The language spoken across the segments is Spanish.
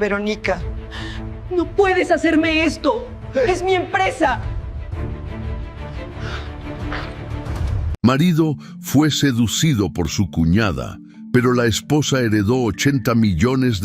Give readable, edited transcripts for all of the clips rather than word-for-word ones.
Verónica, no puedes hacerme esto. ¡Es mi empresa! Marido fue seducido por su cuñada, pero la esposa heredó $80 millones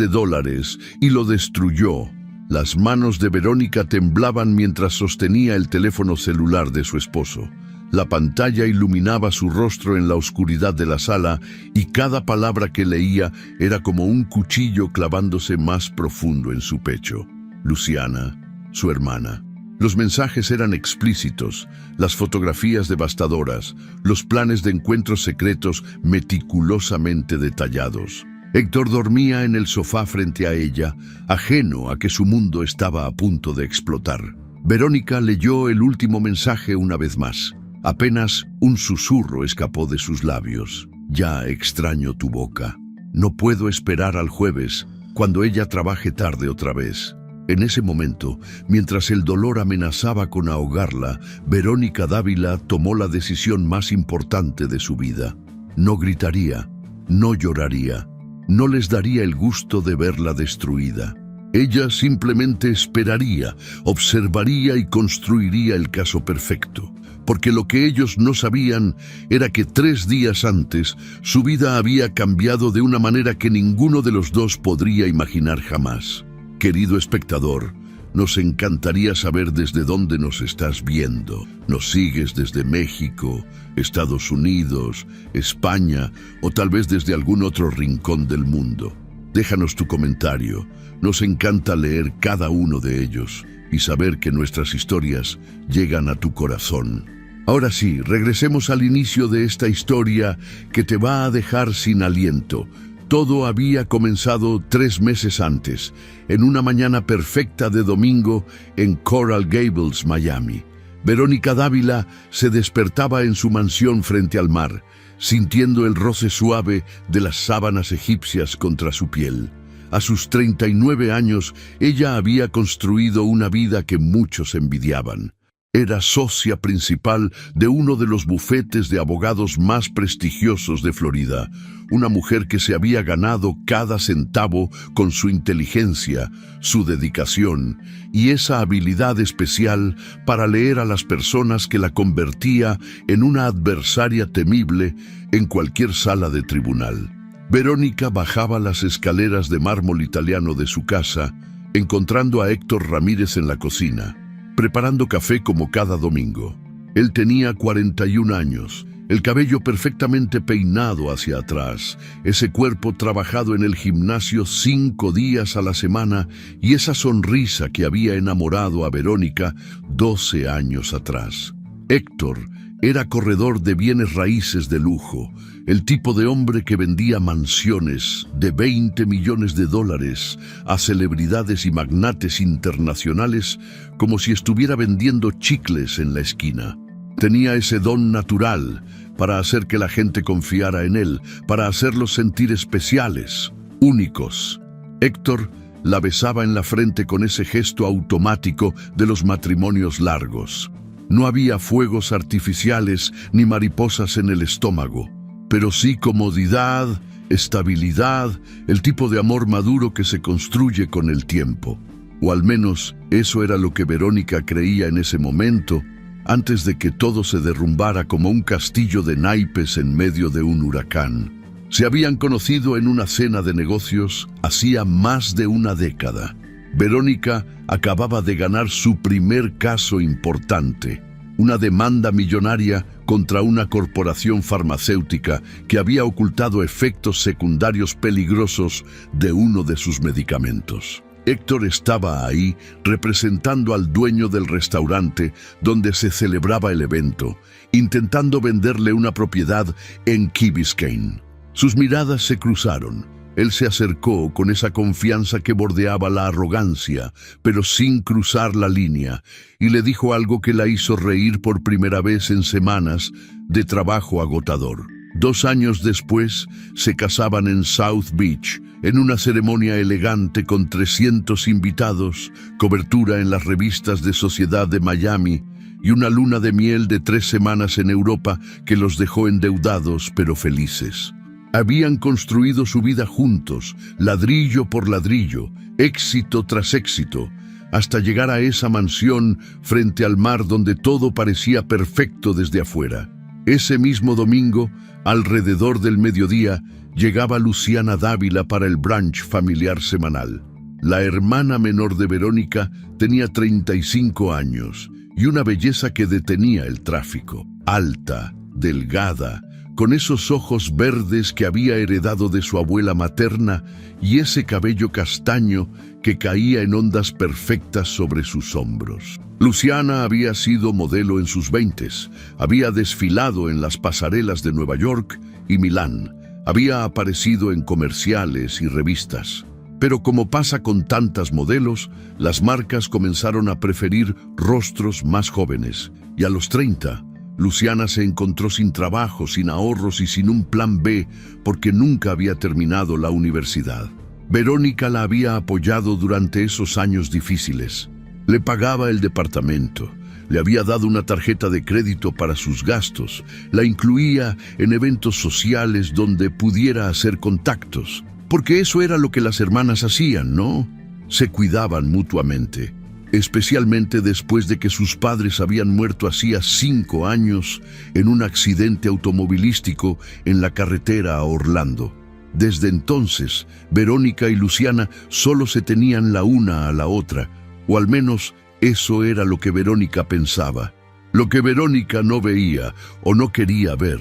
y lo destruyó. Las manos de Verónica temblaban mientras sostenía el teléfono celular de su esposo. La pantalla iluminaba su rostro en la oscuridad de la sala y cada palabra que leía era como un cuchillo clavándose más profundo en su pecho. Luciana, su hermana. Los mensajes eran explícitos, las fotografías devastadoras, los planes de encuentros secretos meticulosamente detallados. Héctor dormía en el sofá frente a ella, ajeno a que su mundo estaba a punto de explotar. Verónica leyó el último mensaje una vez más. Apenas un susurro escapó de sus labios. Ya extraño tu boca. No puedo esperar al jueves, cuando ella trabaje tarde otra vez. En ese momento, mientras el dolor amenazaba con ahogarla, Verónica Dávila tomó la decisión más importante de su vida. No gritaría, no lloraría, no les daría el gusto de verla destruida. Ella simplemente esperaría, observaría y construiría el caso perfecto. Porque lo que ellos no sabían era que 3 días antes su vida había cambiado de una manera que ninguno de los dos podría imaginar jamás. Querido espectador, nos encantaría saber desde dónde nos estás viendo. ¿Nos sigues desde México, Estados Unidos, España o tal vez desde algún otro rincón del mundo? Déjanos tu comentario. Nos encanta leer cada uno de ellos y saber que nuestras historias llegan a tu corazón. Ahora sí, regresemos al inicio de esta historia que te va a dejar sin aliento. Todo había comenzado 3 meses antes, en una mañana perfecta de domingo en Coral Gables, Miami. Verónica Dávila se despertaba en su mansión frente al mar, sintiendo el roce suave de las sábanas egipcias contra su piel. A sus 39 años, ella había construido una vida que muchos envidiaban. Era socia principal de uno de los bufetes de abogados más prestigiosos de Florida, una mujer que se había ganado cada centavo con su inteligencia, su dedicación y esa habilidad especial para leer a las personas que la convertía en una adversaria temible en cualquier sala de tribunal. Verónica bajaba las escaleras de mármol italiano de su casa, encontrando a Héctor Ramírez en la cocina, preparando café como cada domingo. Él tenía 41 años, el cabello perfectamente peinado hacia atrás, ese cuerpo trabajado en el gimnasio 5 días a la semana y esa sonrisa que había enamorado a Verónica 12 años atrás. Héctor era corredor de bienes raíces de lujo, el tipo de hombre que vendía mansiones de $20 millones a celebridades y magnates internacionales como si estuviera vendiendo chicles en la esquina. Tenía ese don natural para hacer que la gente confiara en él, para hacerlos sentir especiales, únicos. Héctor la besaba en la frente con ese gesto automático de los matrimonios largos. No había fuegos artificiales ni mariposas en el estómago, pero sí comodidad, estabilidad, el tipo de amor maduro que se construye con el tiempo. O al menos eso era lo que Verónica creía en ese momento, antes de que todo se derrumbara como un castillo de naipes en medio de un huracán. Se habían conocido en una cena de negocios hacía más de una década. Verónica acababa de ganar su primer caso importante, una demanda millonaria contra una corporación farmacéutica que había ocultado efectos secundarios peligrosos de uno de sus medicamentos. Héctor estaba ahí representando al dueño del restaurante donde se celebraba el evento, intentando venderle una propiedad en Key Biscayne. Sus miradas se cruzaron. Él se acercó con esa confianza que bordeaba la arrogancia, pero sin cruzar la línea, y le dijo algo que la hizo reír por primera vez en semanas de trabajo agotador. 2 años después, se casaban en South Beach, en una ceremonia elegante con 300 invitados, cobertura en las revistas de sociedad de Miami y una luna de miel de 3 semanas en Europa que los dejó endeudados pero felices. Habían construido su vida juntos, ladrillo por ladrillo, éxito tras éxito, hasta llegar a esa mansión frente al mar donde todo parecía perfecto desde afuera. Ese mismo domingo, alrededor del mediodía, llegaba Luciana Dávila para el brunch familiar semanal. La hermana menor de Verónica tenía 35 años y una belleza que detenía el tráfico. Alta, delgada, con esos ojos verdes que había heredado de su abuela materna y ese cabello castaño que caía en ondas perfectas sobre sus hombros. Luciana había sido modelo en sus 20s, había desfilado en las pasarelas de Nueva York y Milán, había aparecido en comerciales y revistas. Pero como pasa con tantas modelos, las marcas comenzaron a preferir rostros más jóvenes, y a los 30, Luciana se encontró sin trabajo, sin ahorros y sin un plan B porque nunca había terminado la universidad. Verónica la había apoyado durante esos años difíciles. Le pagaba el departamento, le había dado una tarjeta de crédito para sus gastos, la incluía en eventos sociales donde pudiera hacer contactos, porque eso era lo que las hermanas hacían, ¿no? Se cuidaban mutuamente. Especialmente después de que sus padres habían muerto hacía 5 años en un accidente automovilístico en la carretera a Orlando. Desde entonces, Verónica y Luciana solo se tenían la una a la otra, o al menos eso era lo que Verónica pensaba. Lo que Verónica no veía o no quería ver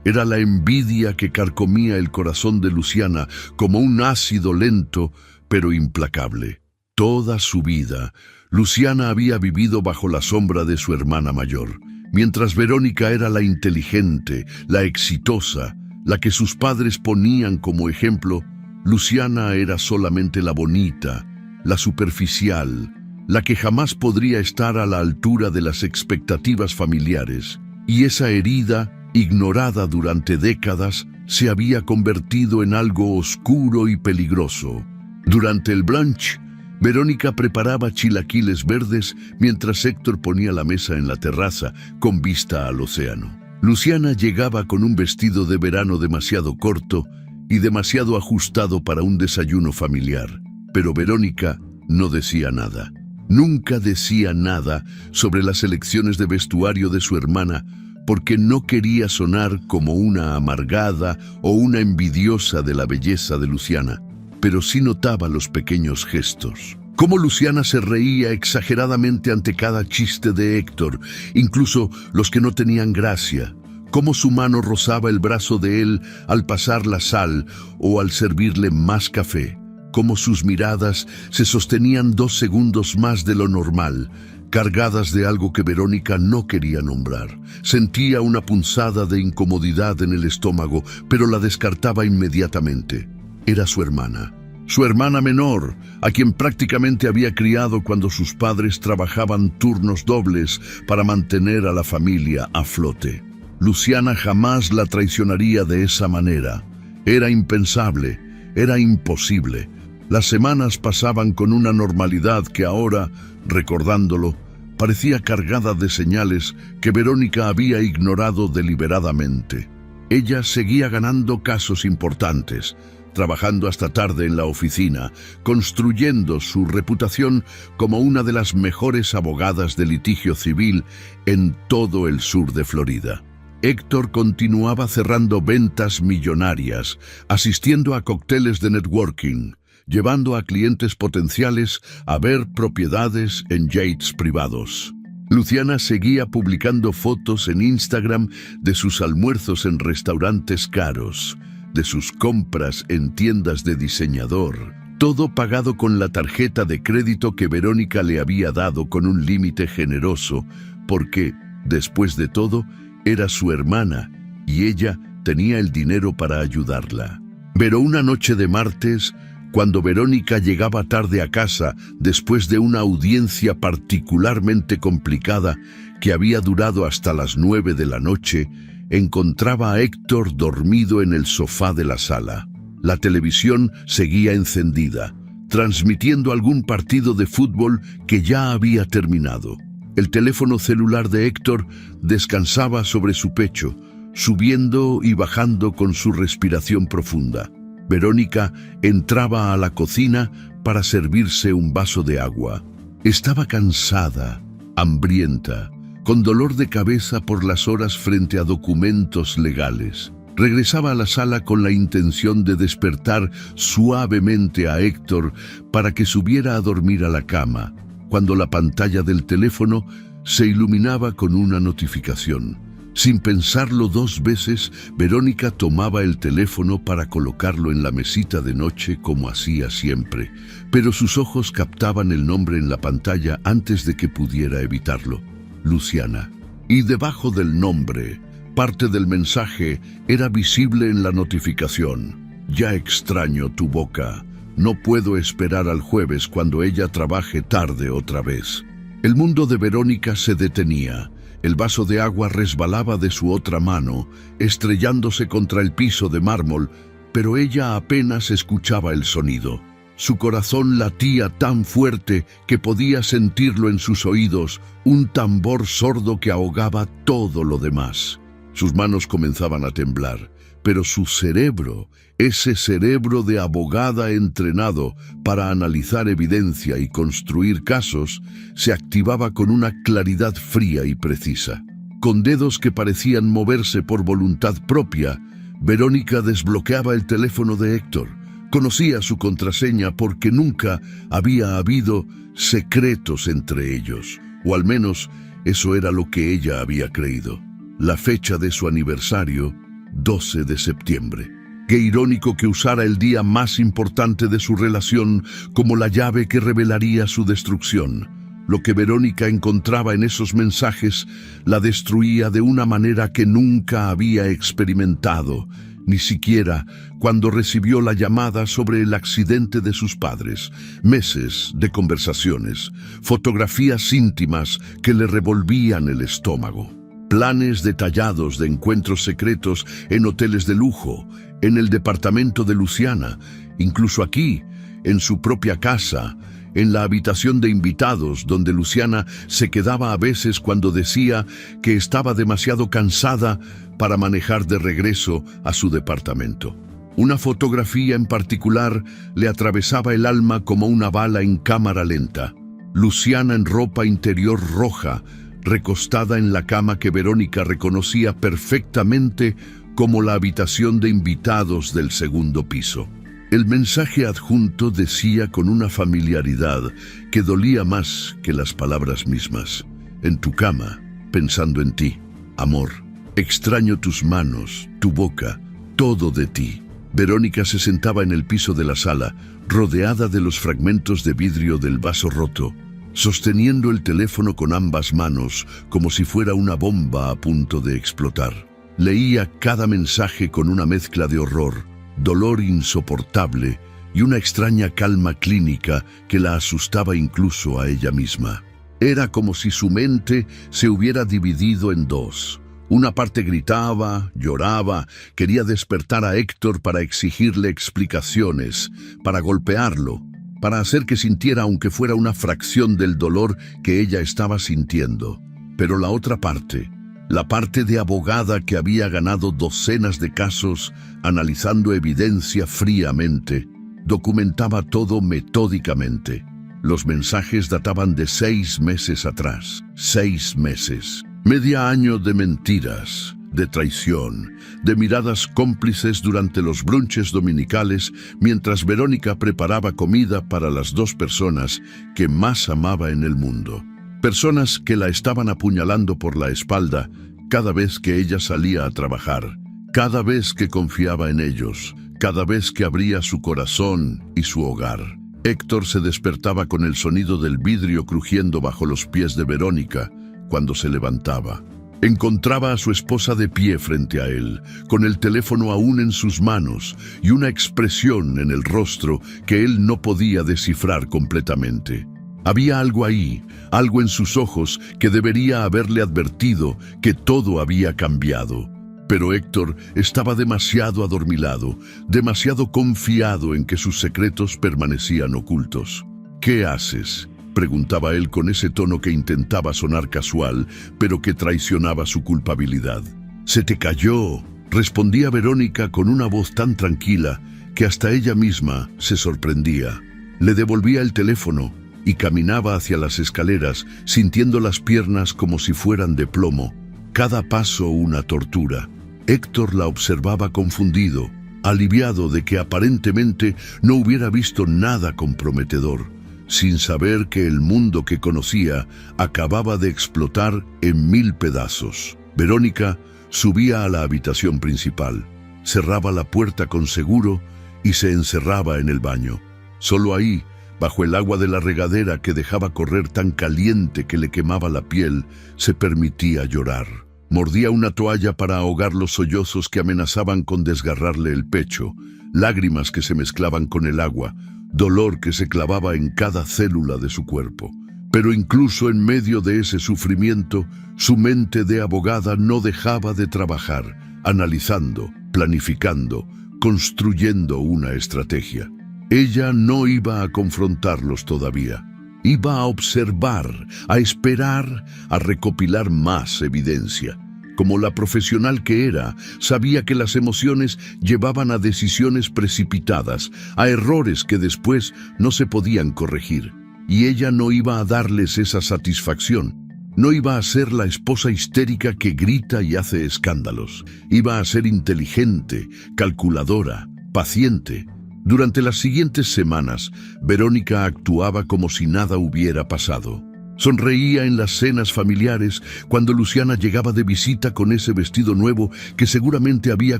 era la envidia que carcomía el corazón de Luciana como un ácido lento pero implacable. Toda su vida, Luciana había vivido bajo la sombra de su hermana mayor, mientras Verónica era la inteligente, la exitosa, la que sus padres ponían como ejemplo. Luciana era solamente la bonita, la superficial, la que jamás podría estar a la altura de las expectativas familiares, y esa herida, ignorada durante décadas, se había convertido en algo oscuro y peligroso. Durante el brunch, Verónica preparaba chilaquiles verdes mientras Héctor ponía la mesa en la terraza con vista al océano. Luciana llegaba con un vestido de verano demasiado corto y demasiado ajustado para un desayuno familiar, pero Verónica no decía nada. Nunca decía nada sobre las elecciones de vestuario de su hermana porque no quería sonar como una amargada o una envidiosa de la belleza de Luciana, pero sí notaba los pequeños gestos. Cómo Luciana se reía exageradamente ante cada chiste de Héctor, incluso los que no tenían gracia. Cómo su mano rozaba el brazo de él al pasar la sal o al servirle más café. Cómo sus miradas se sostenían 2 segundos más de lo normal, cargadas de algo que Verónica no quería nombrar. Sentía una punzada de incomodidad en el estómago, pero la descartaba inmediatamente. Era su hermana menor, a quien prácticamente había criado cuando sus padres trabajaban turnos dobles para mantener a la familia a flote. Luciana jamás la traicionaría de esa manera. Era impensable, era imposible. Las semanas pasaban con una normalidad que ahora, recordándolo, parecía cargada de señales que Verónica había ignorado deliberadamente. Ella seguía ganando casos importantes, trabajando hasta tarde en la oficina, construyendo su reputación como una de las mejores abogadas de litigio civil en todo el sur de Florida. Héctor continuaba cerrando ventas millonarias, asistiendo a cócteles de networking, llevando a clientes potenciales a ver propiedades en yates privados. Luciana seguía publicando fotos en Instagram de sus almuerzos en restaurantes caros, de sus compras en tiendas de diseñador, todo pagado con la tarjeta de crédito que Verónica le había dado con un límite generoso, porque, después de todo, era su hermana y ella tenía el dinero para ayudarla. Pero una noche de martes, cuando Verónica llegaba tarde a casa después de una audiencia particularmente complicada que había durado hasta las 9 de la noche, encontraba a Héctor dormido en el sofá de la sala. La televisión seguía encendida, transmitiendo algún partido de fútbol que ya había terminado. El teléfono celular de Héctor descansaba sobre su pecho, subiendo y bajando con su respiración profunda. Verónica entraba a la cocina para servirse un vaso de agua. Estaba cansada, hambrienta, con dolor de cabeza por las horas frente a documentos legales. Regresaba a la sala con la intención de despertar suavemente a Héctor para que subiera a dormir a la cama, cuando la pantalla del teléfono se iluminaba con una notificación. Sin pensarlo 2 veces, Verónica tomaba el teléfono para colocarlo en la mesita de noche como hacía siempre, pero sus ojos captaban el nombre en la pantalla antes de que pudiera evitarlo: Luciana. Y debajo del nombre, parte del mensaje era visible en la notificación: ya extraño tu boca. No puedo esperar al jueves cuando ella trabaje tarde otra vez. El mundo de Verónica se detenía. El vaso de agua resbalaba de su otra mano, estrellándose contra el piso de mármol, pero ella apenas escuchaba el sonido. Su corazón latía tan fuerte que podía sentirlo en sus oídos, un tambor sordo que ahogaba todo lo demás. Sus manos comenzaban a temblar, pero su cerebro, ese cerebro de abogada entrenado para analizar evidencia y construir casos, se activaba con una claridad fría y precisa. Con dedos que parecían moverse por voluntad propia, Verónica desbloqueaba el teléfono de Héctor. Conocía su contraseña porque nunca había habido secretos entre ellos, o al menos eso era lo que ella había creído. La fecha de su aniversario, 12 de septiembre. Qué irónico que usara el día más importante de su relación como la llave que revelaría su destrucción. Lo que Verónica encontraba en esos mensajes la destruía de una manera que nunca había experimentado, ni siquiera cuando recibió la llamada sobre el accidente de sus padres. Meses de conversaciones, fotografías íntimas que le revolvían el estómago. Planes detallados de encuentros secretos en hoteles de lujo, en el departamento de Luciana, incluso aquí, en su propia casa, en la habitación de invitados donde Luciana se quedaba a veces cuando decía que estaba demasiado cansada para manejar de regreso a su departamento. Una fotografía en particular le atravesaba el alma como una bala en cámara lenta. Luciana en ropa interior roja, recostada en la cama que Verónica reconocía perfectamente como la habitación de invitados del segundo piso. El mensaje adjunto decía con una familiaridad que dolía más que las palabras mismas: en tu cama, pensando en ti, amor, extraño tus manos, tu boca, todo de ti. Verónica se sentaba en el piso de la sala, rodeada de los fragmentos de vidrio del vaso roto, sosteniendo el teléfono con ambas manos como si fuera una bomba a punto de explotar. Leía cada mensaje con una mezcla de horror, dolor insoportable y una extraña calma clínica que la asustaba incluso a ella misma. Era como si su mente se hubiera dividido en dos. Una parte gritaba, lloraba, quería despertar a Héctor para exigirle explicaciones, para golpearlo, para hacer que sintiera aunque fuera una fracción del dolor que ella estaba sintiendo. Pero la otra parte, la parte de abogada que había ganado docenas de casos, analizando evidencia fríamente, documentaba todo metódicamente. Los mensajes databan de 6 meses atrás. 6 meses. Medio año de mentiras, de traición, de miradas cómplices durante los brunches dominicales mientras Verónica preparaba comida para las 2 personas que más amaba en el mundo. Personas que la estaban apuñalando por la espalda cada vez que ella salía a trabajar, cada vez que confiaba en ellos, cada vez que abría su corazón y su hogar. Héctor se despertaba con el sonido del vidrio crujiendo bajo los pies de Verónica cuando se levantaba. Encontraba a su esposa de pie frente a él, con el teléfono aún en sus manos y una expresión en el rostro que él no podía descifrar completamente. Había algo ahí, algo en sus ojos que debería haberle advertido que todo había cambiado. Pero Héctor estaba demasiado adormilado, demasiado confiado en que sus secretos permanecían ocultos. ¿Qué haces?, preguntaba él con ese tono que intentaba sonar casual, pero que traicionaba su culpabilidad. «Se te cayó», respondía Verónica con una voz tan tranquila que hasta ella misma se sorprendía. Le devolvía el teléfono y caminaba hacia las escaleras, sintiendo las piernas como si fueran de plomo. Cada paso una tortura. Héctor la observaba confundido, aliviado de que aparentemente no hubiera visto nada comprometedor, sin saber que el mundo que conocía acababa de explotar en 1000 pedazos. Verónica subía a la habitación principal, cerraba la puerta con seguro y se encerraba en el baño. Solo ahí, bajo el agua de la regadera que dejaba correr tan caliente que le quemaba la piel, se permitía llorar. Mordía una toalla para ahogar los sollozos que amenazaban con desgarrarle el pecho, lágrimas que se mezclaban con el agua, dolor que se clavaba en cada célula de su cuerpo. Pero incluso en medio de ese sufrimiento, su mente de abogada no dejaba de trabajar, analizando, planificando, construyendo una estrategia. Ella no iba a confrontarlos todavía. Iba a observar, a esperar, a recopilar más evidencia. Como la profesional que era, sabía que las emociones llevaban a decisiones precipitadas, a errores que después no se podían corregir. Y ella no iba a darles esa satisfacción. No iba a ser la esposa histérica que grita y hace escándalos. Iba a ser inteligente, calculadora, paciente. Durante las siguientes semanas, Verónica actuaba como si nada hubiera pasado. Sonreía en las cenas familiares cuando Luciana llegaba de visita con ese vestido nuevo que seguramente había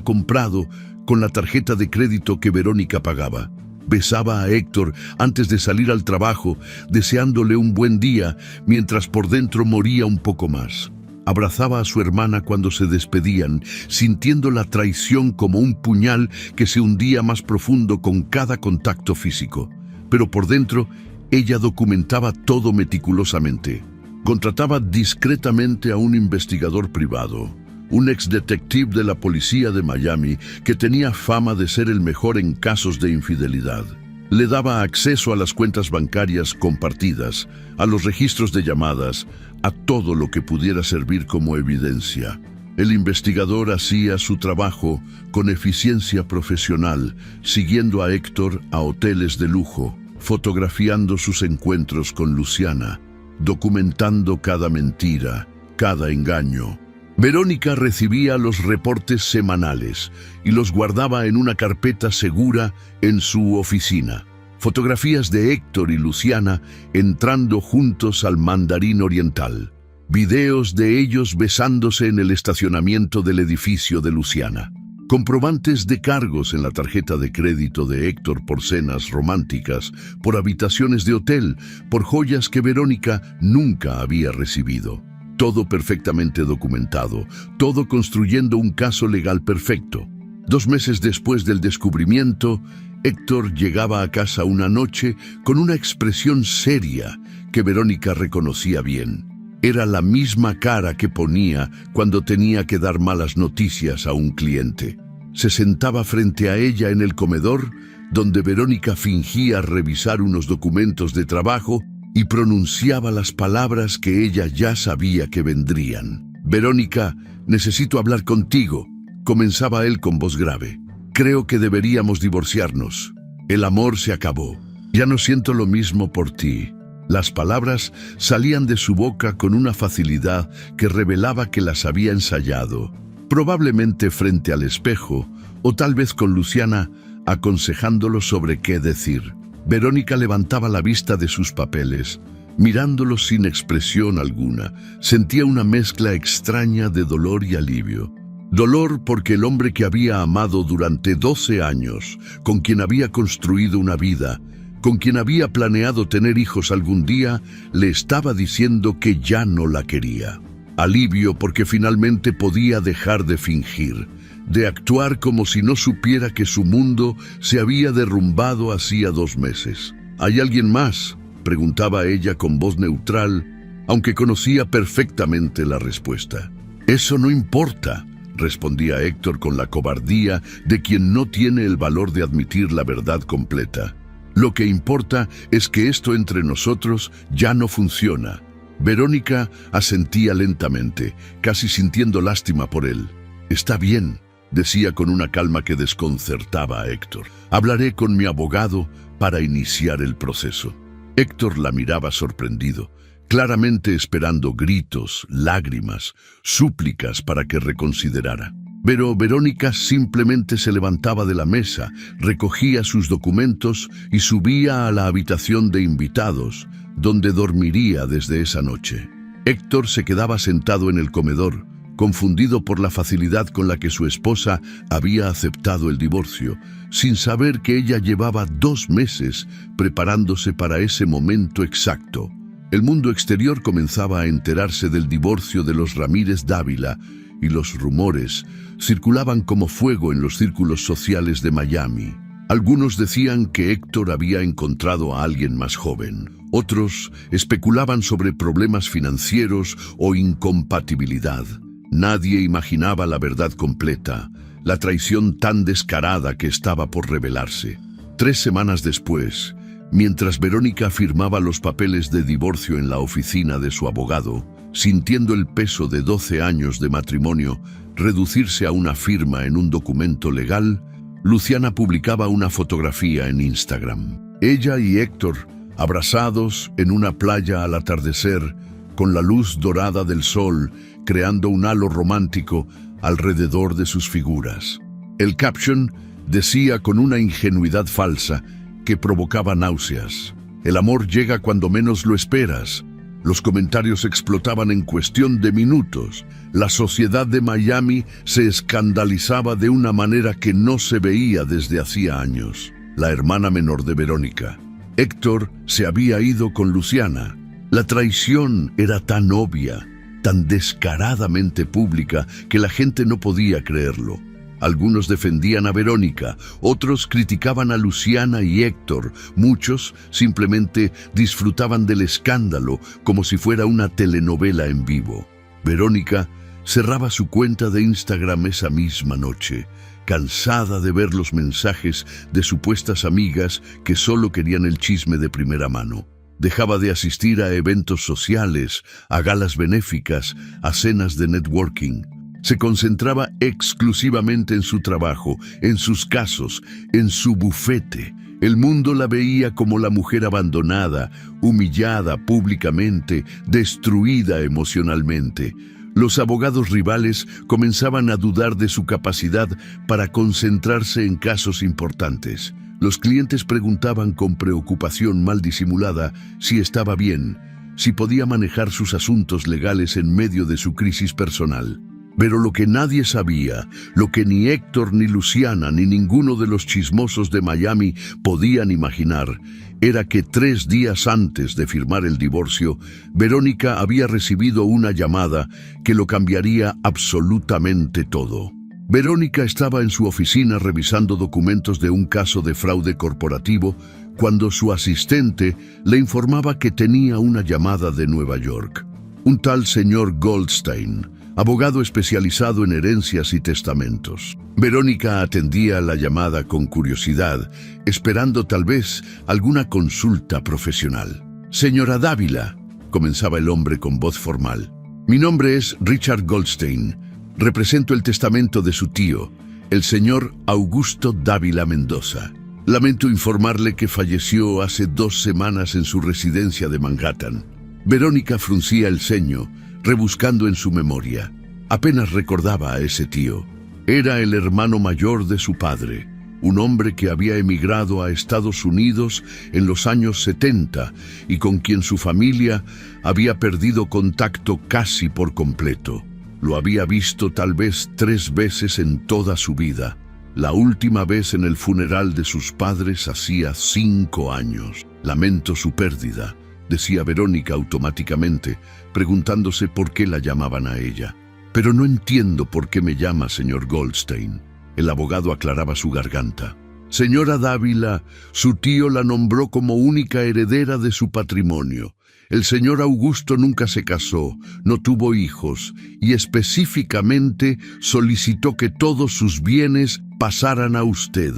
comprado con la tarjeta de crédito que Verónica pagaba. Besaba a Héctor antes de salir al trabajo, deseándole un buen día, mientras por dentro moría un poco más. Abrazaba a su hermana cuando se despedían, sintiendo la traición como un puñal que se hundía más profundo con cada contacto físico. Pero por dentro, ella documentaba todo meticulosamente. Contrataba discretamente a un investigador privado, un exdetective de la policía de Miami que tenía fama de ser el mejor en casos de infidelidad. Le daba acceso a las cuentas bancarias compartidas, a los registros de llamadas, a todo lo que pudiera servir como evidencia. El investigador hacía su trabajo con eficiencia profesional, siguiendo a Héctor a hoteles de lujo, fotografiando sus encuentros con Luciana, documentando cada mentira, cada engaño. Verónica recibía los reportes semanales y los guardaba en una carpeta segura en su oficina. Fotografías de Héctor y Luciana entrando juntos al Mandarín Oriental. Videos de ellos besándose en el estacionamiento del edificio de Luciana. Comprobantes de cargos en la tarjeta de crédito de Héctor por cenas románticas, por habitaciones de hotel, por joyas que Verónica nunca había recibido. Todo perfectamente documentado, todo construyendo un caso legal perfecto. 2 meses después del descubrimiento, Héctor llegaba a casa una noche con una expresión seria que Verónica reconocía bien. Era la misma cara que ponía cuando tenía que dar malas noticias a un cliente. Se sentaba frente a ella en el comedor, donde Verónica fingía revisar unos documentos de trabajo y pronunciaba las palabras que ella ya sabía que vendrían. «Verónica, necesito hablar contigo», comenzaba él con voz grave. «Creo que deberíamos divorciarnos. El amor se acabó. Ya no siento lo mismo por ti». Las palabras salían de su boca con una facilidad que revelaba que las había ensayado, probablemente frente al espejo, o tal vez con Luciana aconsejándolo sobre qué decir. Verónica levantaba la vista de sus papeles, mirándolos sin expresión alguna. Sentía una mezcla extraña de dolor y alivio. Dolor porque el hombre que había amado durante 12 años, con quien había construido una vida, con quien había planeado tener hijos algún día, le estaba diciendo que ya no la quería. Alivio porque finalmente podía dejar de fingir, de actuar como si no supiera que su mundo se había derrumbado hacía 2 meses. ¿Hay alguien más?, preguntaba ella con voz neutral, aunque conocía perfectamente la respuesta. «Eso no importa», respondía Héctor con la cobardía de quien no tiene el valor de admitir la verdad completa. «Lo que importa es que esto entre nosotros ya no funciona». Verónica asentía lentamente, casi sintiendo lástima por él. «Está bien», decía con una calma que desconcertaba a Héctor. «Hablaré con mi abogado para iniciar el proceso. Héctor la miraba sorprendido, claramente esperando gritos, lágrimas, súplicas para que reconsiderara. Pero Verónica simplemente se levantaba de la mesa, recogía sus documentos y subía a la habitación de invitados, donde dormiría desde esa noche. Héctor se quedaba sentado en el comedor, confundido por la facilidad con la que su esposa había aceptado el divorcio, sin saber que ella llevaba 2 meses preparándose para ese momento exacto. El mundo exterior comenzaba a enterarse del divorcio de los Ramírez Dávila y los rumores circulaban como fuego en los círculos sociales de Miami. Algunos decían que Héctor había encontrado a alguien más joven. Otros especulaban sobre problemas financieros o incompatibilidad. Nadie imaginaba la verdad completa, la traición tan descarada que estaba por revelarse. 3 semanas después, mientras Verónica firmaba los papeles de divorcio en la oficina de su abogado, sintiendo el peso de 12 años de matrimonio reducirse a una firma en un documento legal, Luciana publicaba una fotografía en Instagram. Ella y Héctor, abrazados en una playa al atardecer, con la luz dorada del sol, creando un halo romántico alrededor de sus figuras. El caption decía con una ingenuidad falsa que provocaba náuseas: el amor llega cuando menos lo esperas. Los comentarios explotaban en cuestión de minutos. La sociedad de Miami se escandalizaba de una manera que no se veía desde hacía años. La hermana menor de Verónica, Héctor, se había ido con Luciana. La traición era tan obvia, tan descaradamente pública, que la gente no podía creerlo. Algunos defendían a Verónica, otros criticaban a Luciana y Héctor, muchos simplemente disfrutaban del escándalo como si fuera una telenovela en vivo. Verónica cerraba su cuenta de Instagram esa misma noche, cansada de ver los mensajes de supuestas amigas que solo querían el chisme de primera mano. Dejaba de asistir a eventos sociales, a galas benéficas, a cenas de networking. Se concentraba exclusivamente en su trabajo, en sus casos, en su bufete. El mundo la veía como la mujer abandonada, humillada públicamente, destruida emocionalmente. Los abogados rivales comenzaban a dudar de su capacidad para concentrarse en casos importantes. Los clientes preguntaban con preocupación mal disimulada si estaba bien, si podía manejar sus asuntos legales en medio de su crisis personal. Pero lo que nadie sabía, lo que ni Héctor, ni Luciana, ni ninguno de los chismosos de Miami podían imaginar, era que 3 días antes de firmar el divorcio, Verónica había recibido una llamada que lo cambiaría absolutamente todo. Verónica estaba en su oficina revisando documentos de un caso de fraude corporativo cuando su asistente le informaba que tenía una llamada de Nueva York. Un tal señor Goldstein, abogado especializado en herencias y testamentos. Verónica atendía la llamada con curiosidad, esperando tal vez alguna consulta profesional. «Señora Dávila», comenzaba el hombre con voz formal. «Mi nombre es Richard Goldstein. Represento el testamento de su tío, el señor Augusto Dávila Mendoza. Lamento informarle que falleció hace 2 semanas en su residencia de Manhattan». Verónica fruncía el ceño, rebuscando en su memoria. Apenas recordaba a ese tío. Era el hermano mayor de su padre, un hombre que había emigrado a Estados Unidos en los años 70 y con quien su familia había perdido contacto casi por completo. Lo había visto tal vez 3 veces en toda su vida. La última vez en el funeral de sus padres hacía 5 años. «Lamento su pérdida», decía Verónica automáticamente, preguntándose por qué la llamaban a ella. «Pero no entiendo por qué me llama, señor Goldstein». El abogado aclaraba su garganta. «Señora Dávila, su tío la nombró como única heredera de su patrimonio. El señor Augusto nunca se casó, no tuvo hijos y específicamente solicitó que todos sus bienes pasaran a usted.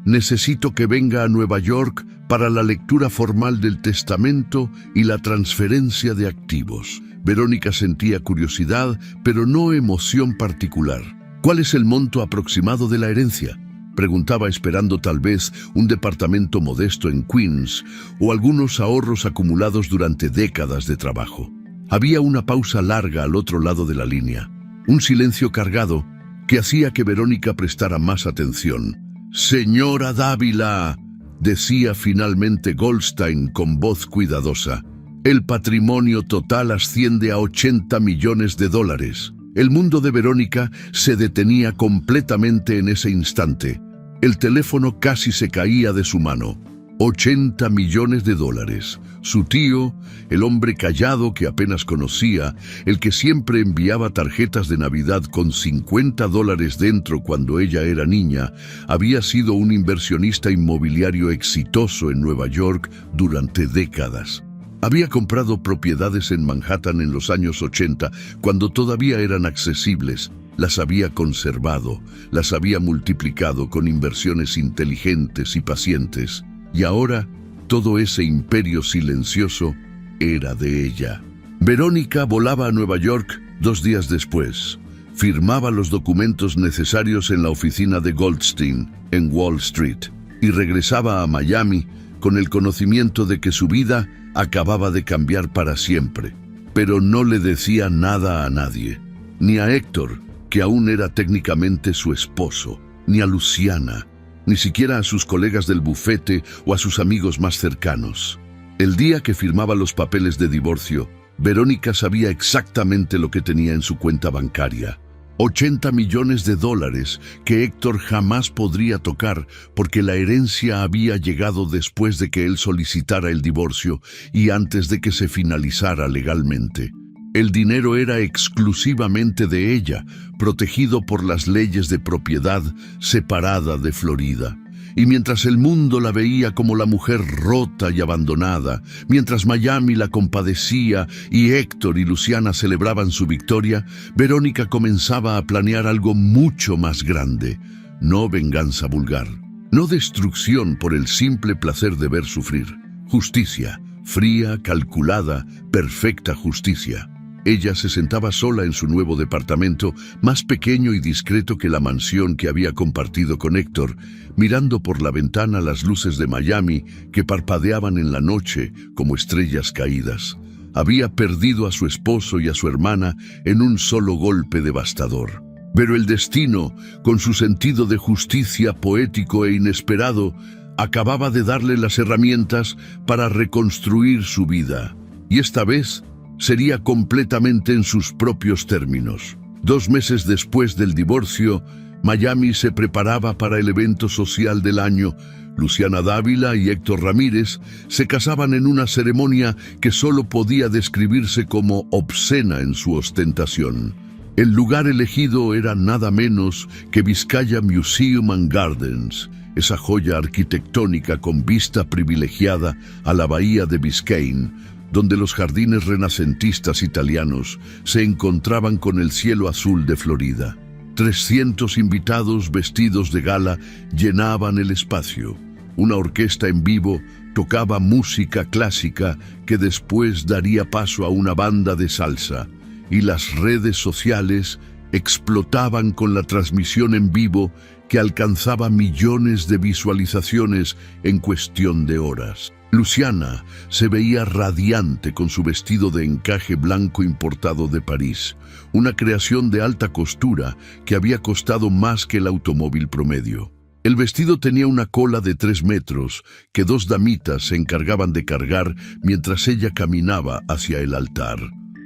Necesito que venga a Nueva York para la lectura formal del testamento y la transferencia de activos». Verónica sentía curiosidad, pero no emoción particular. «¿Cuál es el monto aproximado de la herencia?». Preguntaba esperando tal vez un departamento modesto en Queens o algunos ahorros acumulados durante décadas de trabajo. Había una pausa larga al otro lado de la línea, un silencio cargado que hacía que Verónica prestara más atención. «Señora Dávila», decía finalmente Goldstein con voz cuidadosa, «el patrimonio total asciende a 80 millones de dólares». El mundo de Verónica se detenía completamente en ese instante. El teléfono casi se caía de su mano. 80 millones de dólares. Su tío, el hombre callado que apenas conocía, el que siempre enviaba tarjetas de Navidad con $50 dentro cuando ella era niña, había sido un inversionista inmobiliario exitoso en Nueva York durante décadas. Había comprado propiedades en Manhattan en los años 80, cuando todavía eran accesibles. Las había conservado, las había multiplicado con inversiones inteligentes y pacientes. Y ahora, todo ese imperio silencioso era de ella. Verónica volaba a Nueva York 2 días después. Firmaba los documentos necesarios en la oficina de Goldstein, en Wall Street, y regresaba a Miami con el conocimiento de que su vida acababa de cambiar para siempre. Pero no le decía nada a nadie, ni a Héctor, que aún era técnicamente su esposo, ni a Luciana, ni siquiera a sus colegas del bufete o a sus amigos más cercanos. El día que firmaba los papeles de divorcio, Verónica sabía exactamente lo que tenía en su cuenta bancaria. 80 millones de dólares que Héctor jamás podría tocar porque la herencia había llegado después de que él solicitara el divorcio y antes de que se finalizara legalmente. El dinero era exclusivamente de ella, protegido por las leyes de propiedad separada de Florida. Y mientras el mundo la veía como la mujer rota y abandonada, mientras Miami la compadecía y Héctor y Luciana celebraban su victoria, Verónica comenzaba a planear algo mucho más grande. No venganza vulgar, no destrucción por el simple placer de ver sufrir. Justicia, fría, calculada, perfecta justicia. Ella se sentaba sola en su nuevo departamento, más pequeño y discreto que la mansión que había compartido con Héctor, mirando por la ventana las luces de Miami que parpadeaban en la noche como estrellas caídas. Había perdido a su esposo y a su hermana en un solo golpe devastador. Pero el destino, con su sentido de justicia poético e inesperado, acababa de darle las herramientas para reconstruir su vida. Y esta vez sería completamente en sus propios términos. 2 meses después del divorcio, Miami se preparaba para el evento social del año. Luciana Dávila y Héctor Ramírez se casaban en una ceremonia que solo podía describirse como obscena en su ostentación. El lugar elegido era nada menos que Vizcaya Museum and Gardens, esa joya arquitectónica con vista privilegiada a la bahía de Biscayne, donde los jardines renacentistas italianos se encontraban con el cielo azul de Florida. 300 invitados vestidos de gala llenaban el espacio. Una orquesta en vivo tocaba música clásica que después daría paso a una banda de salsa, y las redes sociales explotaban con la transmisión en vivo que alcanzaba millones de visualizaciones en cuestión de horas. Luciana se veía radiante con su vestido de encaje blanco importado de París, una creación de alta costura que había costado más que el automóvil promedio. El vestido tenía una cola de 3 metros que 2 damitas se encargaban de cargar mientras ella caminaba hacia el altar.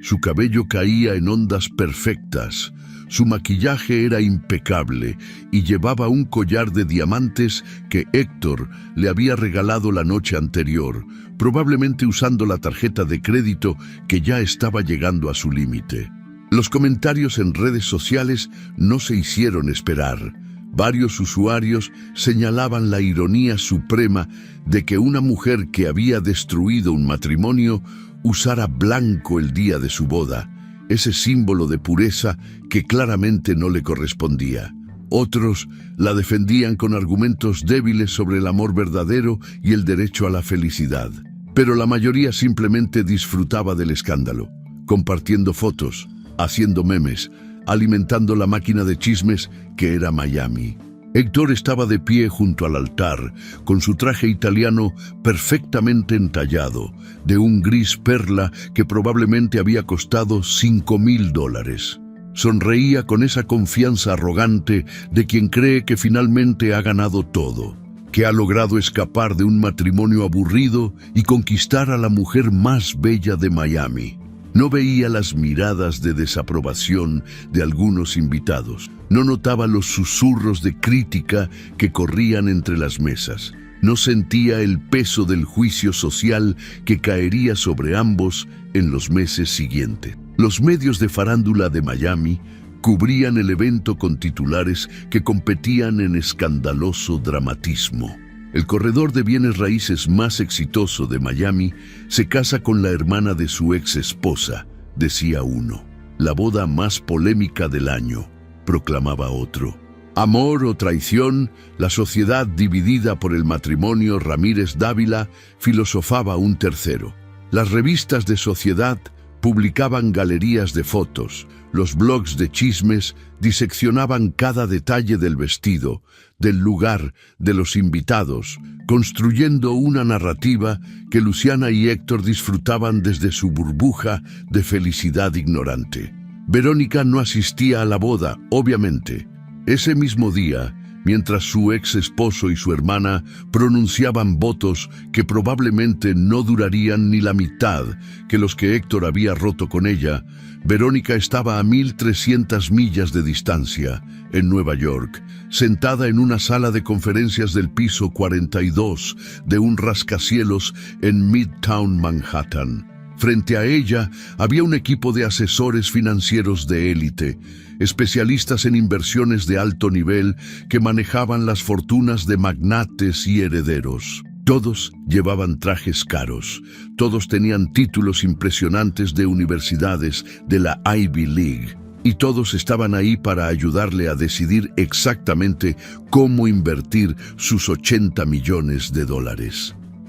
Su cabello caía en ondas perfectas. Su maquillaje era impecable y llevaba un collar de diamantes que Héctor le había regalado la noche anterior, probablemente usando la tarjeta de crédito que ya estaba llegando a su límite. Los comentarios en redes sociales no se hicieron esperar. Varios usuarios señalaban la ironía suprema de que una mujer que había destruido un matrimonio usara blanco el día de su boda, ese símbolo de pureza que claramente no le correspondía. Otros la defendían con argumentos débiles sobre el amor verdadero y el derecho a la felicidad. Pero la mayoría simplemente disfrutaba del escándalo, compartiendo fotos, haciendo memes, alimentando la máquina de chismes que era Miami. Héctor estaba de pie junto al altar, con su traje italiano perfectamente entallado, de un gris perla que probablemente había costado $5,000. Sonreía con esa confianza arrogante de quien cree que finalmente ha ganado todo, que ha logrado escapar de un matrimonio aburrido y conquistar a la mujer más bella de Miami. No veía las miradas de desaprobación de algunos invitados. No notaba los susurros de crítica que corrían entre las mesas. No sentía el peso del juicio social que caería sobre ambos en los meses siguientes. Los medios de farándula de Miami cubrían el evento con titulares que competían en escandaloso dramatismo. El corredor de bienes raíces más exitoso de Miami se casa con la hermana de su ex esposa, decía uno. La boda más polémica del año, proclamaba otro. Amor o traición, la sociedad dividida por el matrimonio Ramírez Dávila, filosofaba un tercero. Las revistas de sociedad publicaban galerías de fotos, los blogs de chismes diseccionaban cada detalle del vestido, del lugar, de los invitados, construyendo una narrativa que Luciana y Héctor disfrutaban desde su burbuja de felicidad ignorante. Verónica no asistía a la boda, obviamente. Ese mismo día, mientras su ex esposo y su hermana pronunciaban votos que probablemente no durarían ni la mitad que los que Héctor había roto con ella, Verónica estaba a 1.300 millas de distancia, en Nueva York, sentada en una sala de conferencias del piso 42 de un rascacielos en Midtown Manhattan. Frente a ella había un equipo de asesores financieros de élite, especialistas en inversiones de alto nivel que manejaban las fortunas de magnates y herederos. Todos llevaban trajes caros, todos tenían títulos impresionantes de universidades de la Ivy League, y todos estaban ahí para ayudarle a decidir exactamente cómo invertir sus $80 millones.